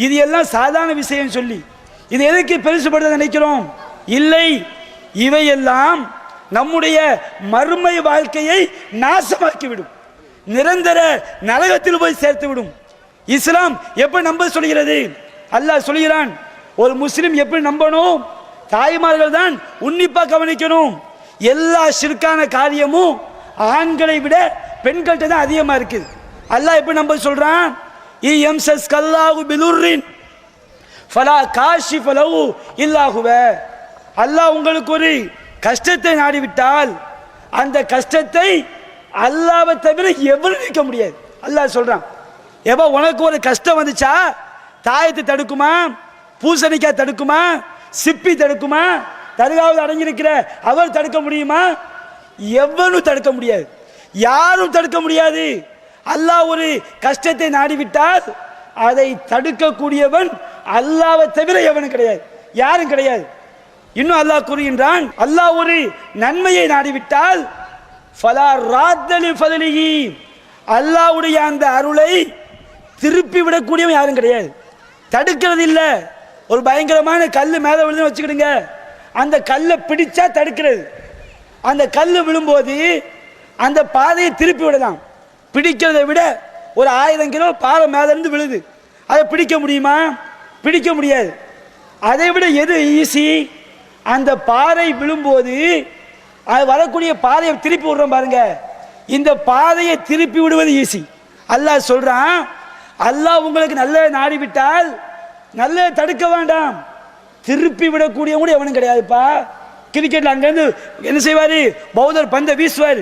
இது எல்லாம் சாதாரண விஷயம் சொல்லி இது எதுக்கு பெருசுபடுத்த நினைக்கிறோம். இல்லை, இவையெல்லாம் நம்முடைய மறுமை வாழ்க்கையை நாசமாக்கிவிடும், நிரந்தர நரகத்தில் போய் சேர்த்து விடும். இஸ்லாம் எப்படி நம்ப சொல்கிறது? அல்லாஹ் சொல்கிறான், ஒரு முஸ்லிம் எப்படி நம்பணும்? தாய்மார்கள் தான் உன்னிப்பா கவனிக்கணும். எல்லா ஷிர்கான காரியமும் ஆண்களை விட பெண்கள்கிட்ட தான் அதிகமா இருக்குது. அல்லாஹ் எப்படி நம்ப சொல்றான்? அல்லாஹ் உங்களுக்கு ஒரு கஷ்டத்தை நாடிவிட்டால் அந்த கஷ்டத்தை அல்லாஹ்வை தவிர எவரும் நீக்க முடியாது. அல்லாஹ் சொல்றான், எப்ப உனக்கு ஒரு கஷ்டம் வந்துச்சா தாயத்தை தடுக்குமா? பூசணிக்காய் தடுக்குமா? சிப்பி தடுக்குமா? தடுகாவது அடங்கியிருக்கிற அவர் தடுக்க முடியுமா? எவனும் தடுக்க முடியாது, யாரும் தடுக்க முடியாது. அல்லாஹ் ஒரு கஷ்டத்தை நாடிவிட்டால் அதை தடுக்கக்கூடியவன் அல்லாஹ்வை தவிர எவனும் கிடையாது, யாரும் கிடையாது. இன்னும் அல்லாஹ் கூறுகின்றான், அல்லாஹ் ஒரு நன்மையை நாடிவிட்டால் அல்லாஹ்வுடைய அந்த அருளை திருப்பி விடக்கூடியவன் யாரும் கிடையாது, தடுக்கிறது இல்லை. ஒரு பயங்கரமான கல் மேலே விழுந்து வச்சுக்கிடுங்க, அந்த கல்லை பிடிச்சா தடுக்கிறது. அந்த கல் விழும்போது அந்த பாதையை திருப்பி விடலாம். பிடிக்கிறதை விட ஒரு 1000 கிலோ பாறை மேல இருந்து விழுது, அதை பிடிக்க முடியுமா? பிடிக்க முடியாது. அதை விட எது ஈஸி? அந்த பாறை விழும்போது அது வரக்கூடிய பாதையை திருப்பி விடுறோம் பாருங்க, இந்த பாதையை திருப்பி விடுவது ஈஸி. அல்லாஹ் சொல்றான், அல்லாஹ் உங்களுக்கு நல்ல நாடிவிட்டால் நல்ல தடுக்க வேண்டாம், திருப்பி விடக்கூடியவங்க எவனும் கிடையாதுப்பா. கிரிக்கெட்ல அங்கிருந்து என்ன செய்வாரு? பவுலர் பந்தை வீசுவார்,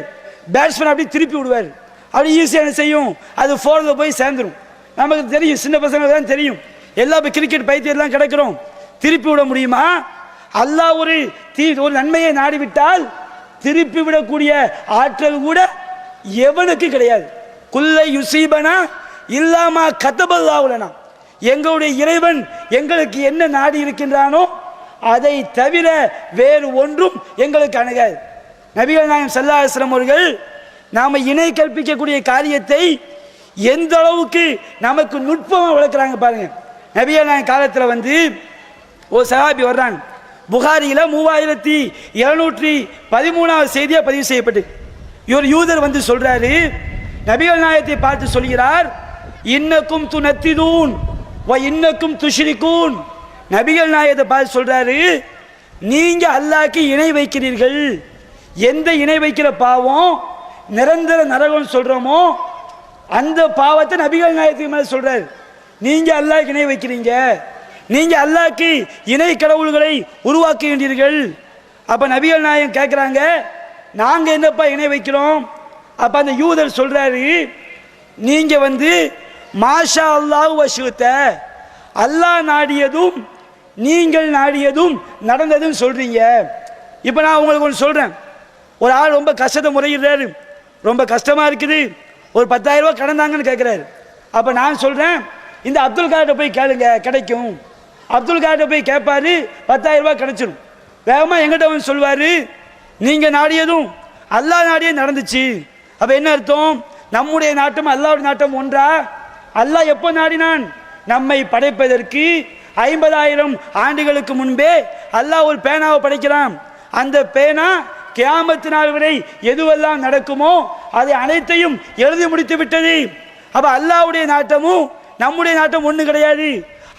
பேட்ஸ்மேன் அப்படி திருப்பி விடுவார், அப்படி ஈஸியாக என்ன செய்யும்? அது ஃபோர்ல போய் சேர்ந்துடும். நமக்கு தெரியும், சின்ன பசங்களுக்கு தான் தெரியும், எல்லா கிரிக்கெட் பைத்தியெல்லாம் கிடக்கிறோம். திருப்பி விட முடியுமா? அல்லாஹ் ஒரு நன்மையை நாடிவிட்டால் திருப்பி விடக்கூடிய ஆற்றல் கூட எவனுக்கு கிடையாது. குல்லை யுசீபனா இல்லாமா கதபல்லாவுலனா, எங்களுடைய இறைவன் எங்களுக்கு என்ன நாடி இருக்கின்றானோ அதை தவிர வேறு ஒன்றும் எங்களுக்கு அணுகாது. நபிகள் நாயகம் ஸல்லல்லாஹு அலைஹி வஸல்லம் அவர்கள் நாம இணை கற்பிக்கக்கூடிய காரியத்தை எந்த அளவுக்கு நமக்கு நுட்பமாக வளர்க்குறாங்க பாருங்க. நபிகள் நாயகம் காலத்தில் ஒரு சஹாபி வர்றாங்க, புகாரியில் 3713வது செய்தியாக பதிவு செய்யப்பட்டு, இவர் யூதர் சொல்றாரு, நபிகள் நாயகத்தை பார்த்து சொல்கிறார், இன்னக்கும் துனத்திதூன் வ இன்னக்கும் துஷ்ரிகூன். நபிகள் நாயகத்தை பார்த்து சொல்றாரு, நீங்க அல்லாஹ்க்கு இணை வைக்கிறீர்கள். எந்த இணை வைக்கிற பாவம் நிரந்தர நரகம் சொல்றோமோ அந்த பாவத்தை நபிகள் நாயகத்துக்கு மேல சொல்றாரு. நீங்க அல்லாஹ்க்கு இணை வைக்கிறீங்க, நீங்க அல்லாஹ்க்கு இணை கடவுள்களை உருவாக்குகின்றீர்கள். அப்ப நபிகள் நாயகம் கேட்கிறாங்க, நாங்க என்னப்பா இணை வைக்கிறோம்? அப்ப அந்த யூதர் சொல்றாரு, நீங்க மாஷா அல்லாஹ் வஷுத்த, அல்லாஹ் நாடியதும் நீங்கள் நாடியதும் நடந்ததுன்னு சொல்றீங்க. இப்போ நான் உங்களுக்கு ஒன்று சொல்றேன். ஒரு ஆள் ரொம்ப கஷ்டத்தை முறையிடுறாரு, ரொம்ப கஷ்டமா இருக்குது, ஒரு 10,000 ரூபாய் கடன் தாங்கன்னு கேட்கிறாரு. அப்ப நான் சொல்றேன், இந்த அப்துல் கார்ட்ட போய் கேளுங்க, கிடைக்கும். அப்துல் கார்ட்ட போய் கேட்பாரு, 10,000 ரூபாய் கிடைச்சிடும். வேகமா எங்கிட்ட வந்து சொல்வாரு, நீங்க நாடியதும் அல்லாஹ் நாடியே நடந்துச்சு. அப்ப என்ன அர்த்தம்? நம்முடைய நாட்டம் அல்லாஹ்வுடைய நாட்டம் ஒன்றா? அல்லாஹ் எப்போ நாடினான்? நம்மை படைப்பதற்கு 50,000 ஆண்டுகளுக்கு முன்பே அல்லாஹ் ஒரு பேனாவை படைக்கிறான். அந்த பேனா கியாமத் நாள் வரை எதுவெல்லாம் நடக்குமோ அதை அனைத்தையும் எழுதி முடித்து விட்டது. அப்ப அல்லாஹ்வுடைய நாட்டமும் நம்முடைய நாட்டம் ஒண்ணு கிடையாது.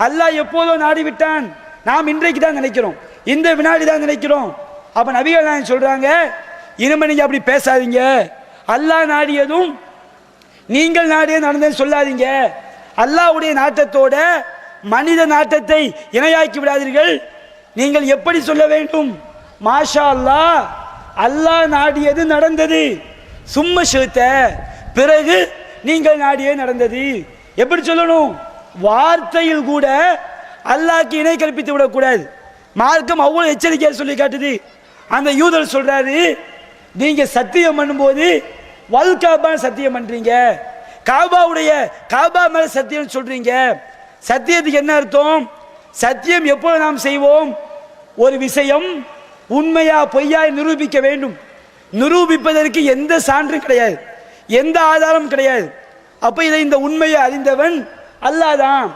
அல்லாஹ் எப்போதோ நாடி விட்டான், நாம் இன்றைக்கு தான் நினைக்கிறோம், இந்த வினாடி தான் நினைக்கிறோம். அப்ப நபிகள் நாயகம் சொல்றாங்க, இனிமே நீங்க அப்படி பேசாதீங்க, அல்லாஹ் நாடியதும் நீங்கள் நாடியது நடந்ததுன்னு சொல்லாதீங்க. அல்லாஹ்வுடைய நாட்டத்தோட மனித நாட்டத்தை இணையாக்கி விடாதீர்கள். நீங்கள் எப்படி சொல்ல வேண்டும்? மாஷா அல்லாஹ், அல்லாஹ் நாடியது நடந்தது, சும்மா ஷேத்த, பிறகு நீங்கள் நாடியே நடந்தது. எப்படி சொல்லணும்? வார்த்தையில் கூட அல்லாஹ்க்கு இணை கற்பித்து விடக்கூடாது. மார்க்கம் அவ்வளவு எச்சரிக்கையா சொல்லி காட்டுது. அந்த யூதர் சொல்றாரு, நீங்க சத்தியம் பண்ணும்போது வல் காபா சத்தியம் பண்றீங்க, காபாவுடைய காபா மேல சத்தியம் சொல்றீங்க. சத்தியத்துக்கு என்ன அர்த்தம்? சத்தியம் எப்போ நாம் செய்வோம்? ஒரு விஷயம் உண்மையா பொய்யா நிரூபிக்க வேண்டும். நிரூபிப்பதற்கு எந்த சான்றும் கிடையாது, எந்த ஆதாரம் கிடையாது. அப்ப இதை இந்த உண்மையை அறிந்தவன் அல்லாஹ் தான்,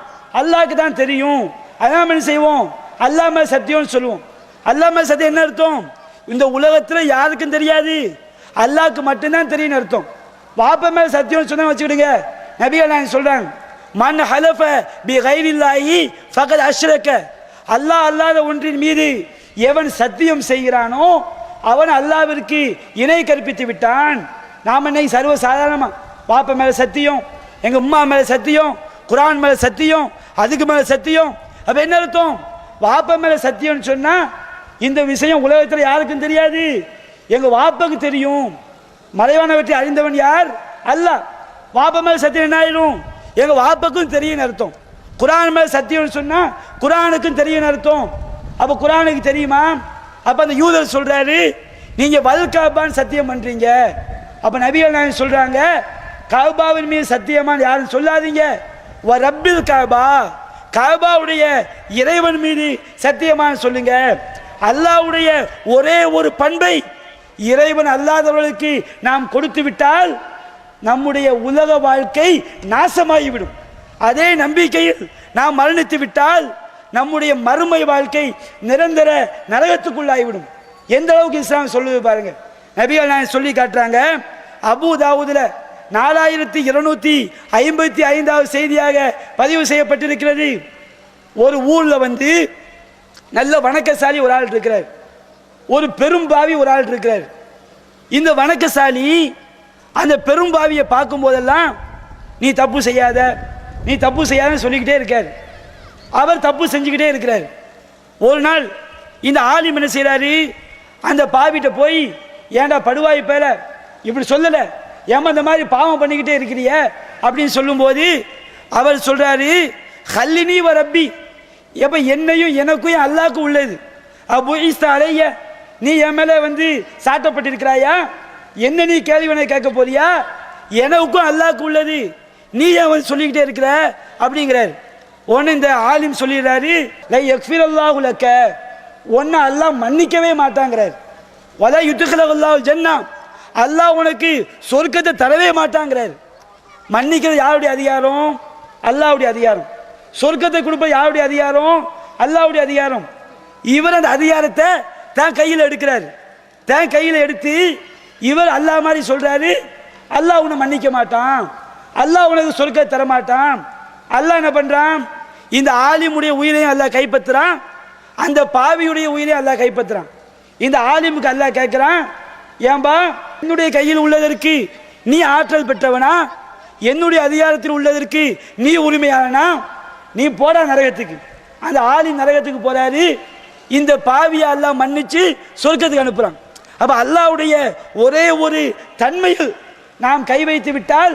அல்லாஹ்க்கு தான் தெரியும். அதான் என்ன செய்வோம்? அல்லாஹ் மேல சத்தியம்னு சொல்லுவோம். அல்லாஹ் மேல சத்தியம் என்ன அர்த்தம்? இந்த உலகத்துல யாருக்கும் தெரியாது, அல்லாஹ்க்கு மட்டும்தான் தெரியும் அர்த்தம். வாப்ப மேல சத்தியம் சொன்னா வச்சுக்கிடுங்க. நபிகள் நாயகம் சொல்றாங்க, மன் ஹலஃப பி கைரில்லாஹி ஃபகத் அஷ்ரக, அல்லாஹ் அல்லாத ஒன்றின் மீது எவன் சத்தியம் செய்கிறானோ அவன் அல்லாஹ்விற்கு இணை கற்பித்து விட்டான். நாம இன்னைக்கு சர்வ சாதாரணமா வாப்ப மேல சத்தியம், எங்க உம்மா மேல சத்தியம், குர்ஆன் மேல சத்தியம், அதுக்கு மேல சத்தியம். அப்ப என்ன அர்த்தம்? வாப்ப மேல சத்தியம்னு சொன்னா இந்த விஷயம் உலகத்துல யாருக்கும் தெரியாது, எங்க வாப்பாக்கு தெரியும். மறைவானவற்றை அறிந்தவன் யார்? அல்லாஹ். வாப்ப மேல சத்தியம் என்ன ஆயிடும்? எங்க வாப்பாக்கும் தெரியும் அர்த்தம். குர்ஆன் மேல சத்தியம்னு சொன்னா குர்ஆனுக்கும் தெரியும் அர்த்தம். அப்ப குர்ஆனுக்கு தெரியுமா? அப்ப அந்த யூதர் சொல்றாரு, நீங்க வல் காபான்னு சத்தியம் பண்றீங்க. அப்ப நபிகள் நாயகம் சொல்றாங்க, காபாவின் மீது சத்தியமான்னு யாரும் சொல்லாதீங்க, வ ரப்பில் காபா, காபாவுடைய இறைவன் மீது சத்தியமான சொல்லுங்க. அல்லாஹ்வுடைய ஒரே ஒரு பண்பை இறைவன் அல்லாதவர்களுக்கு நாம் கொடுத்து விட்டால் நம்முடைய உலக வாழ்க்கை நாசமாகிவிடும். அதே நம்பிக்கையில் நாம் மரணித்து விட்டால் நம்முடைய மறுமை வாழ்க்கை நிரந்தர நரகத்துக்குள்ளாகிவிடும். எந்த அளவுக்கு இஸ்லாம் சொல்லுது பாருங்க. நபிகள் நாயகம் சொல்லி காட்டுறாங்க. அபூ தாவூதுல 4255வது செய்தியாக பதிவு செய்யப்பட்டிருக்கிறது. ஒரு ஊர்ல நல்ல வணக்கசாலி ஒரு ஆள் இருக்கிறார், ஒரு பெரும்பாவி ஒரு ஆள் இருக்கிறார். இந்த வணக்கசாலி அந்த பெரும்பாவியை பார்க்கும் போதெல்லாம் நீ தப்பு செய்யாத, நீ தப்பு செய்யாதன்னு சொல்லிக்கிட்டே இருக்கார். அவர் தப்பு செஞ்சுக்கிட்டே இருக்கிறார். ஒரு நாள் இந்த ஆலிம் என்ன செய்யறாரு, அந்த பாவிட்ட போய், ஏன்டா படுவாய் பேர இப்படி சொல்லல, ஏமா இந்த மாதிரி பாவம் பண்ணிக்கிட்டே இருக்கிறிய அப்படின்னு சொல்லும்போது அவர் சொல்றாரு, ஹல்லினி வ ரப்பி, எப்ப என்னையும் எனக்கும் அல்லாஹ்க்கு உள்ளது, அபு ஈஸ்தா அலைய, நீ என் மேல சாட்டப்பட்டிருக்கிறாயா, என்ன நீ கேள்வினை கேட்க போறியா, எனக்கும் அல்லாஹ்க்கு உள்ளது, நீ ஏன் சொல்லிக்கிட்டே இருக்கிற அப்படிங்கிறார். ஒன்னு இந்த ஆலிம் சொல்லிடுறாரு, லை யக்ஃபிரல்லாஹு லக்க, ஒன்னு அல்லாஹ் மன்னிக்கவே மாட்டாங்கிறார். வலா யுத்கிலல்லாஹு ஜன்னா, அல்லாஹ் உனக்கு சொர்க்கத்தை தரவே மாட்டாங்கிறார். மன்னிக்கிறது யாருடைய அதிகாரம்? அல்லாஹ்வுடைய அதிகாரம். சொர்க்கத்தை கொடுப்ப யாருடைய அதிகாரம்? அல்லாஹ்வுடைய அதிகாரம். இவர் அந்த அதிகாரத்தை தான் கையில் எடுக்கிறார். தான் கையில் எடுத்து இவர் அல்லாஹ் மாதிரி சொல்றாரு, அல்லாஹ் உன்னை மன்னிக்க மாட்டான், அல்லாஹ் உனக்கு சொர்க்கத்தை தர மாட்டான். அல்லாஹ் என்ன பண்றான்? இந்த ஆலிமுடைய உயிரையும் அல்லாஹ் கைப்பற்றுறான், அந்த பாவியுடைய உயிரையும் அல்லாஹ் கைப்பற்றுறான். இந்த ஆலிமுக்கு அல்லாஹ் கேட்கிறான், ஏன்பா என்னுடைய கையில் உள்ளதற்கு நீ ஆற்றல் பெற்றவனா, என்னுடைய அதிகாரத்தில் உள்ளதற்கு நீ உரிமையாளனா, நீ போடா நரகத்துக்கு. அந்த ஆலிம் நரகத்துக்கு போறாரு. இந்த பாவியை அல்லாஹ் மன்னிச்சு சொர்க்கத்துக்கு அனுப்புறான். அப்ப அல்லாஹ்வுடைய ஒரே ஒரு தன்மையில் நாம் கை வைத்து விட்டால்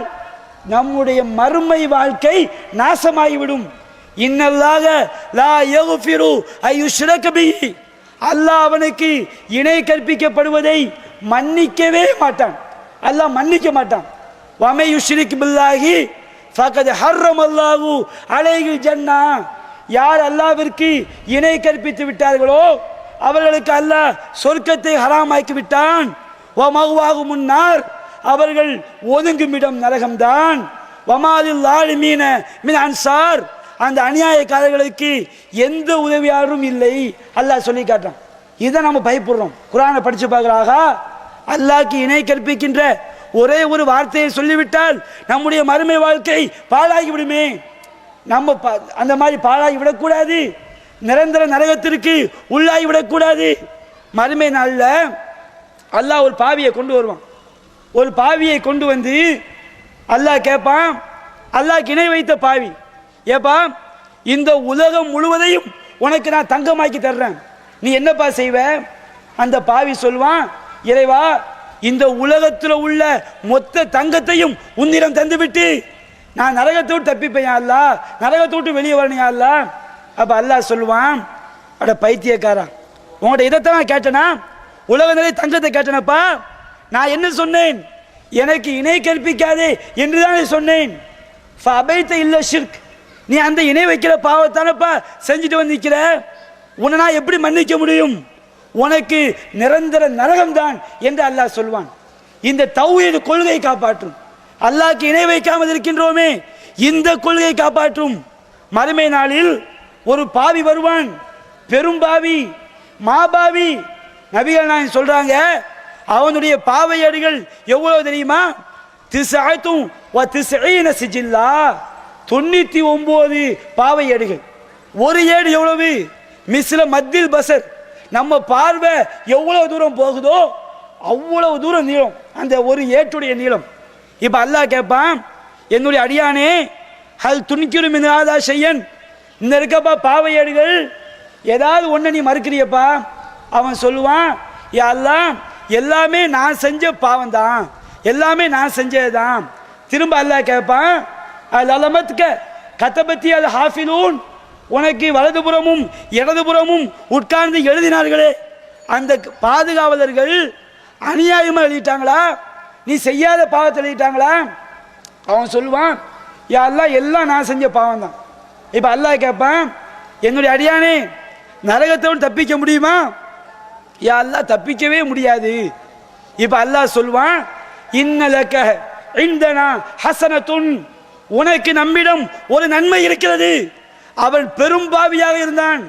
நம்முடைய மறுமை வாழ்க்கை நாசமாகிவிடும். இன்னல்லாக லா யக்ஃபிரு அய்யுஷ்ரக பிஹி, அல்லாஹ் அவனுக்கு இணை கற்பிக்கப்படுவதை மன்னிக்கவே மாட்டான். அல்லாஹ் மன்னிக்க மாட்டான். வமை யுஷ்ரிக் பில்லாஹி ஃபகத் ஹர்ரமல்லாஹு அலைஹில் ஜன்னா, யார் அல்லாஹ்விற்கு இணை கற்பித்து விட்டார்களோ அவர்களுக்கு அல்லாஹ் சொர்க்கத்தை ஹராமாக்கி விட்டான். வமஹ்வாஹு முன்னார், அவர்கள் ஒதுங்குமிடம் நரகம்தான். வமாலில் லாலிமீன மின் அன்சார், அந்த அநியாயக்காரர்களுக்கு எந்த உதவியாளரும் இல்லை அல்லாஹ் சொல்லி காட்டுறான். இதை நம்ம பயப்படுறோம். குர்ஆனை படிச்சு பார்க்கறாக அல்லாஹ்க்கு இணை கற்பிக்கின்ற ஒரே ஒரு வார்த்தையை சொல்லிவிட்டால் நம்முடைய மறுமை வாழ்க்கை பாழாகி விடுமே. நம்ம அந்த மாதிரி பாழாகி விடக்கூடாது. நிரந்தர நரகத்திற்கு உள்ளாகி விடக்கூடாது. மறுமை நாளில் அல்லாஹ் ஒரு பாவியை கொண்டு வருவான். ஒரு பாவியை கொண்டு வந்து அல்லாஹ் கேட்பான், அல்லாஹ்க்கு இணை வைத்த பாவி, ஏப்பா இந்த உலகம் முழுவதையும் உனக்கு நான் தங்கமாக்கி தர்றேன், நீ என்னப்பா செய்வ? அந்த பாவி சொல்வான், இறைவா இந்த உலகத்தில் உள்ள மொத்த தங்கத்தையும் உன்னிடம் தந்துவிட்டு நான் நரகத்தை விட்டு தப்பிப்பேன் அல்லாஹ், நரகத்தை விட்டு வெளியே வரணும் அல்லாஹ். அப்ப அல்லாஹ் சொல்லுவான், அட பைத்தியக்காரா, உங்கள்கிட்ட இதைத்தான் நான் கேட்டேனா? உலக நிலை தங்கத்தை கேட்டனப்பா. நான் என்ன சொன்னேன்? எனக்கு இணை கற்பிக்காதே என்றுதான் சொன்னேன். இல்ல ஷிர்க், நீ அந்த இணை வைக்கிற பாவத்தானப்பா செஞ்சுட்டு வந்து நிற்கிற, உன்னை நான் எப்படி மன்னிக்க முடியும்? உனக்கு நிரந்தர நரகம்தான் என்று அல்லாஹ் சொல்வான். இந்த தௌஹீத் கொள்கை காப்பாற்றும். அல்லாஹ்க்கு இணை வைக்காமல் இருக்கின்றோமே, இந்த கொள்கை காப்பாற்றும். மறுமை நாளில் ஒரு பாவி வருவான், பெரும் பாவி, மாபாவி. நபிகள் நாயகம் சொல்றாங்க, அவனுடைய பாவையடிகள் எவ்வளவு தெரியுமா? 99 சிஜில்லா, 99 பாவையடிகள். ஒரு ஏடு எவ்வளவு? மிஸ்ல மத்தில் பசர், நம்ம பார்வை எவ்வளவு தூரம் போகுதோ அவ்வளவு தூரம் நீளம் அந்த ஒரு ஏட்டுடைய நீளம். இப்ப அல்லாஹ் கேட்பான், என்னுடைய அடியானே ஹல் துணிக்கிறு மினாதா செய்யன், இந்த இருக்கப்பா பாவையடிகள், ஏதாவது ஒன்று நீ மறுக்கிறியப்பா? அவன் சொல்லுவான், யா அல்லாஹ் எல்லாமே நான் செஞ்ச பாவம் தான், எல்லாமே நான் செஞ்சதுதான். திரும்ப அல்லாஹ் கேட்பான், அல் அலமத்க கதபத்தி அல் ஹாஃபிலூன், உனக்கு வலதுபுறமும் இடதுபுறமும் உட்கார்ந்து எழுதினார்களே அந்த பாதுகாவலர்கள் அநியாயமா எழுதிட்டாங்களா? நீ செய்யாத பாவத்தை எழுதிட்டாங்களா? அவன் சொல்லுவான், யா அல்லாஹ் எல்லாம் நான் செஞ்ச பாவம் தான். இப்ப அல்லாஹ் கேட்பான், என்னுடைய அடியானே நரகத்தோடு தப்பிக்க முடியுமா? யா அல்லாஹ் தப்பிக்கவே முடியாது. இப்ப அல்லாஹ் சொல்வான், இன்னலக இந்தனா ஹஸனத்துன், உனக்கு நம்மிடம் ஒரு நன்மை இருக்கிறது. அவன் பெரும் பாவியாக இருந்தான்,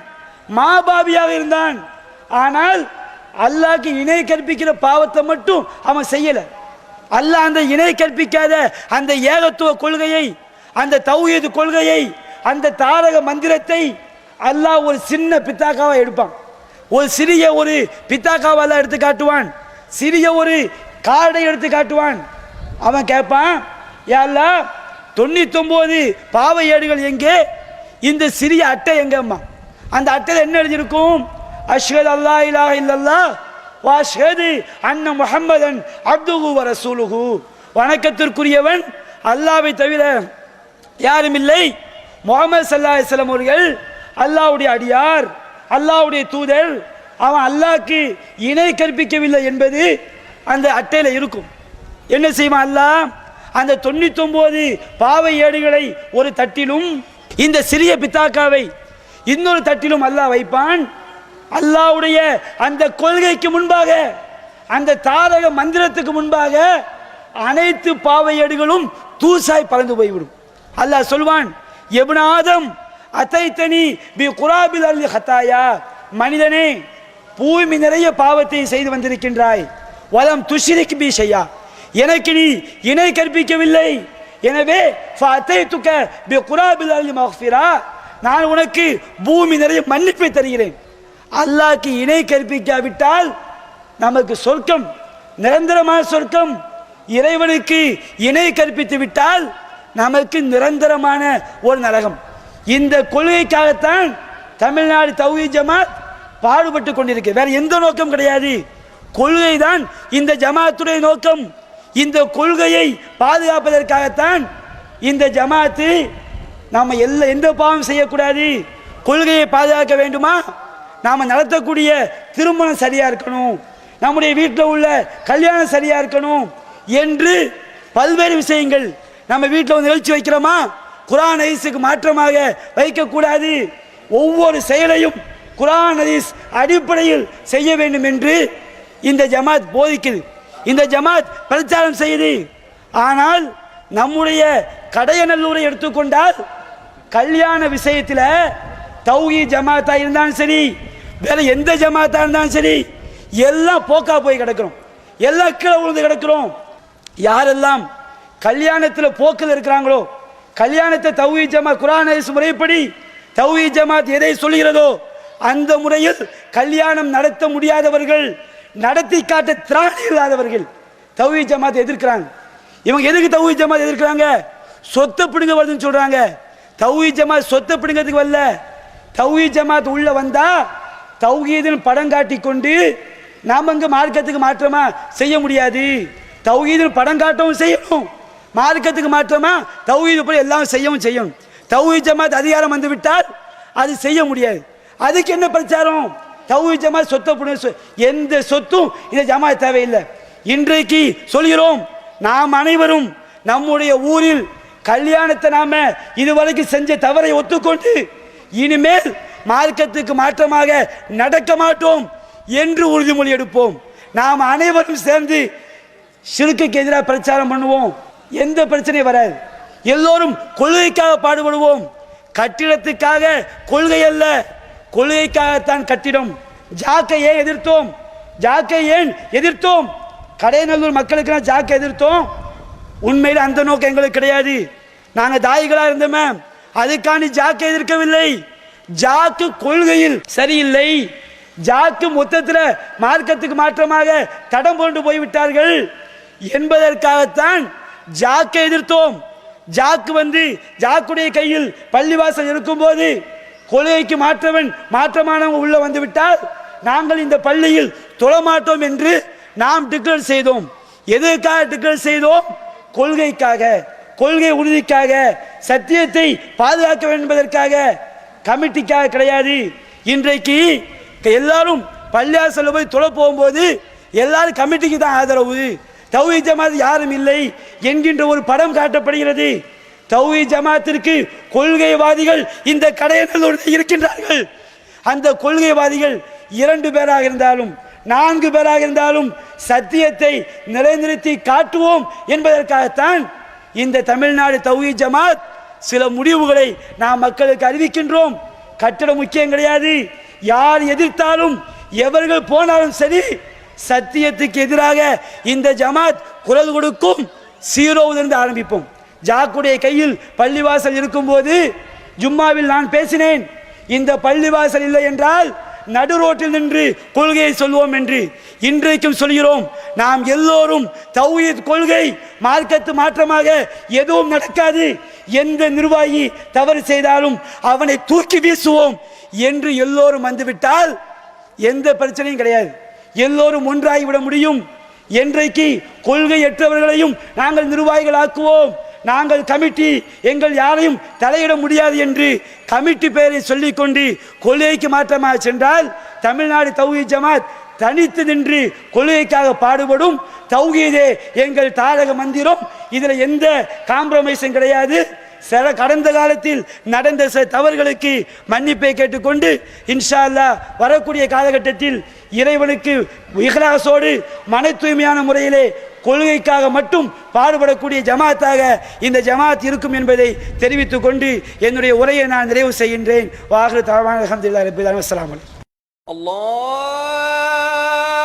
மாபாவியாக இருந்தான். ஆனால் அல்லாஹ்க்கு இணை கற்பிக்கிற பாவத்தை மட்டும் அவன் செய்யல. அல்லாஹ் அந்த இணை கற்பிக்காத அந்த ஏகத்துவ கொள்கையை, அந்த தௌஹீத் கொள்கையை, அந்த தாரக மந்திரத்தை அல்லாஹ் ஒரு சின்ன பித்தாக்காவை எடுப்பான். ஒரு சிறிய ஒரு பித்தாக்காவை அல்லாஹ் எடுத்து காட்டுவான், சிறிய ஒரு கார்டை எடுத்து காட்டுவான். அவன் கேட்பான், யா அல்லாஹ் 99 பாவை ஏடுகள் எங்கே? இந்த சிறிய அட்டை எங்கம்மா? அந்த அட்டையில் என்ன எழுதியிருக்கும்? அஷ்ஹது அல்லா இலாஹ இல்லல்லாஹ் வ அஷ்ஹது அன்ன முஹம்மதன் அப்துஹு வ ரசூலுஹு, வணக்கத்திற்குரியவன் அல்லாஹ்வை தவிர யாரும் இல்லை, முஹம்மது ஸல்லல்லாஹு அலைஹி வஸல்லம் அவர்கள் அல்லாஹ்வுடைய அடியார், அல்லாஹ்வுடைய தூதர், அவன் அல்லாஹ்க்கு இணை கற்பிக்கவில்லை என்பது அந்த அட்டையில் இருக்கும். என்ன செய்வான் அல்லாஹ்? அந்த 99 பாவை ஏடுகளை ஒரு தட்டிலும் இந்த சிறிய பித்தாக்காவை இன்னொரு தட்டிலும் அல்லாஹ் வைப்பான். அல்லாஹ்வுடைய அந்த கொள்கைக்கு முன்பாக, அந்த தாரக மந்திரத்துக்கு முன்பாக அனைத்து பாவை ஏடுகளும் தூசாய் பறந்து போய்விடும். அல்லாஹ் சொல்வான், இப்னு ஆதம் அதைத்தனி பி குராபில் அல் ஹதாயா, மனிதனே பூமி நிறைய பாவத்தை செய்து வந்திருக்கின்றாய். வலம் துஷ்ரிக் பி ஷையா, எனக்கு நீ இணை கற்பிக்கவில்லை. எனவே ஃபஅதைதுக பி குராபில் அல் மக்ஃபிரா, நான் உனக்கு பூமி நிறைய மன்னிப்பை தருகிறேன். அல்லாஹ்க்கு இணை கற்பிக்காவிட்டால் நமக்கு சொர்க்கம், நிரந்தரமான சொர்க்கம். இறைவனுக்கு இணை கற்பித்து விட்டால் நமக்கு நிரந்தரமான ஒரு நரகம். இந்த கொள்கைக்காகத்தான் தமிழ்நாடு தௌஹீத் ஜமாத் பாடுபட்டு கொண்டிருக்கு. வேற எந்த நோக்கம் கிடையாது. கொள்கை தான் இந்த ஜமாத்துடைய நோக்கம். இந்த கொள்கையை பாதுகாப்பதற்காகத்தான் இந்த ஜமாத்து நாம் எந்த பாவம் செய்யக்கூடாது, கொள்கையை பாதுகாக்க வேண்டுமா, நாம் நடத்தக்கூடிய திருமணம் சரியாக இருக்கணும், நம்முடைய வீட்டில் உள்ள கல்யாணம் சரியாக இருக்கணும் என்று பல்வேறு விஷயங்கள். நம்ம வீட்டில் வந்து நிகழ்ச்சி வைக்கிறோமா, குர்ஆன் ஹதீஸுக்கு மாற்றமாக வைக்கக்கூடாது. ஒவ்வொரு செயலையும் குர்ஆன் ஹதீஸ் அடிப்படையில் செய்ய வேண்டும் என்று இந்த ஜமாத் போதிக்குது, இந்த ஜமாத் பிரச்சாரம் செய்யுது. ஆனால் நம்முடைய கடையநல்லூரை எடுத்துக்கொண்டால் கல்யாண விஷயத்தில் தௌஹீத் ஜமாத்தா இருந்தாலும் சரி, வேற எந்த ஜமாத்தா இருந்தாலும் சரி, எல்லாம் போக்கா போய் கிடக்கிறோம், எல்லாம் கீழே விழுந்து கிடக்கிறோம். யாரெல்லாம் கல்யாணத்தில் போக்கில் இருக்கிறாங்களோ, கல்யாணத்தை தௌஹீத் ஜமாத் குர்ஆன் ஹதீஸ் முறைப்படி தௌஹீத் ஜமாத் எதை சொல்கிறதோ அந்த முறையில் கல்யாணம் நடத்த முடியாதவர்கள், நடத்தி காட்ட திராணி இல்லாதவர்கள் தௌஹீத் ஜமாத் எதிர்க்கிறாங்க. இவங்க எதுக்கு தௌஹீத் ஜமாத் எதிர்க்கிறாங்க? சொத்தை பிடுங்க வருதுன்னு சொல்றாங்க. தௌஹீத் ஜமாத் சொத்தை பிடுங்கிறதுக்கு வரல. தௌஹீத் ஜமாத் உள்ள வந்தா தௌஹீதின் படம் காட்டி கொண்டு நாம இங்க மார்க்கத்துக்கு மாற்றமா செய்ய முடியாது. தௌஹீதின் படம் காட்டவும் செய்யணும், மார்க்கத்துக்கு மாற்றமா தௌஹீது போய் எல்லாம் செய்யணும். தௌஹீத் ஜமாத் அதிகாரம் வந்து விட்டால் அது செய்ய முடியாது. அதுக்கு என்ன பிரச்சாரம்? தௌஹீத் ஜமாத் சொத்தை எந்த சொத்தும் இந்த ஜமாத் தேவையில்லை. இன்றைக்கு சொல்கிறோம், நாம் அனைவரும் நம்முடைய ஊரில் கல்யாணத்தை நாம இதுவரைக்கும் செஞ்ச தவறை ஒத்துக்கொண்டு இனிமேல் மார்க்கத்துக்கு மாற்றமாக நடக்க மாட்டோம் என்று உறுதிமொழி எடுப்போம். நாம் அனைவரும் சேர்ந்து ஷிர்க்குக்கு எதிராக பிரச்சாரம் பண்ணுவோம். எந்த பிரச்சனையும் வராது. எல்லோரும் கொள்கைக்காக பாடுபடுவோம். கட்டிடத்துக்காக கொள்கை அல்ல, கொள்கைக்காகத்தான் கட்டிடம். ஜாக்கை ஏன் எதிர்த்தோம்? ஜாக்கை ஏன் எதிர்த்தோம்? கடையநல்லூர் மக்களுக்கு ஜாக்கை எதிர்த்தோம். உண்மையில் அந்த நோக்கம் எங்களுக்கு கிடையாது. நாங்கள் தாய்களாக இருந்தோமே, அதுக்காண்டி ஜாக்கை எதிர்க்கவில்லை. ஜாக்கு கொள்கையில் சரியில்லை, ஜாக்கு மொத்தத்தில் மார்க்கத்துக்கு மாற்றமாக தடம் கொண்டு போய்விட்டார்கள் என்பதற்காகத்தான் ஜாக்கை எதிர்த்தோம். ஜாக்கு வந்து ஜாக்குடைய கையில் பள்ளிவாசல் இருக்கும்போது கொள்கைக்கு மாற்றமானவங்க உள்ள வந்து விட்டால் நாங்கள் இந்த பள்ளியில் தொழமாட்டோம் என்று நாம் டிக்ளேர் செய்தோம். எதற்காக டிக்ளேர் செய்தோம்? கொள்கைக்காக, கொள்கை உறுதிக்காக, சத்தியத்தை பாதுகாக்க வேண்டும் என்பதற்காக, கமிட்டிக்காக கிடையாது. இன்றைக்கு எல்லாரும் பள்ளியாசல்ல போய் தொழ போகும்போது எல்லாரும் கமிட்டிக்கு தான் ஆதரவு, தௌஹீத் ஜமாத் யாரும் இல்லை என்கின்ற ஒரு படம் காட்டப்படுகிறது. தௌஹீத் ஜமாத்திற்கு கொள்கைவாதிகள் இந்த கடையநல்லூரில் இருக்கின்றார்கள். அந்த கொள்கைவாதிகள் 2 பேராக இருந்தாலும் 4 பேராக இருந்தாலும் சத்தியத்தை நிலைநிறுத்தி காட்டுவோம் என்பதற்காகத்தான் இந்த தமிழ்நாடு தௌஹீத் ஜமாத் சில முடிவுகளை நாம் மக்களுக்கு அறிவிக்கின்றோம். கட்டடம் முக்கியம் கிடையாது. யார் எதிர்த்தாலும் எவர்கள் போனாலும் சரி, சத்தியத்துக்கு எதிராக இந்த ஜமாத் குரல் கொடுக்கும். சீரோவிலிருந்து ஆரம்பிப்போம். ஜாக்குடைய கையில் பள்ளிவாசல் இருக்கும்போது ஜும்மாவில் நான் பேசினேன், இந்த பள்ளிவாசல் இல்லை என்றால் நடு ரோட்டில் நின்று கொள்கையை சொல்வோம் என்று. இன்றைக்கும் சொல்கிறோம், நாம் எல்லோரும் தௌஹீத் கொள்கை மார்க்கத்து மாற்றமாக எதுவும் நடக்காது, எந்த நிர்வாகி தவறு செய்தாலும் அவனை தூக்கி வீசுவோம் என்று எல்லோரும் வந்துவிட்டால் எந்த பிரச்சனையும் கிடையாது. எல்லோரும் ஒன்றாகிவிட முடியும். என்றைக்கு கொள்கையற்றவர்களையும் நாங்கள் நிர்வாகிகள் ஆக்குவோம், நாங்கள் கமிட்டி, எங்கள் யாரையும் தலையிட முடியாது என்று கமிட்டி பெயரை சொல்லிக்கொண்டு கொள்கைக்கு மாற்றமாக சென்றால் தமிழ்நாடு தௌஹீத் ஜமாத் தனித்து நின்று கொள்கைக்காக பாடுபடும். தௌஹீதே எங்கள் தாரக மந்திரம். இதில் எந்த காம்ப்ரமைஸும் கிடையாது. கடந்த காலத்தில் நடந்த சில தவறுகளுக்கு மன்னிப்பை கேட்டுக்கொண்டு இன்ஷா அல்லாஹ் வரக்கூடிய காலகட்டத்தில் இறைவனுக்கு இஹ்லாஸோடு மன தூய்மையான முறையிலே கொள்கைக்காக மட்டும் பாடுபடக்கூடிய ஜமாத்தாக இந்த ஜமாத் இருக்கும் என்பதை தெரிவித்துக் கொண்டு என்னுடைய உரையை நான் நிறைவு செய்கின்றேன். வாஹிரு தஅவானா அல்ஹம்துலில்லாஹி ரப்பில் ஆலமீன். அஸ்ஸலாமு அலைக்கும். அல்லாஹ்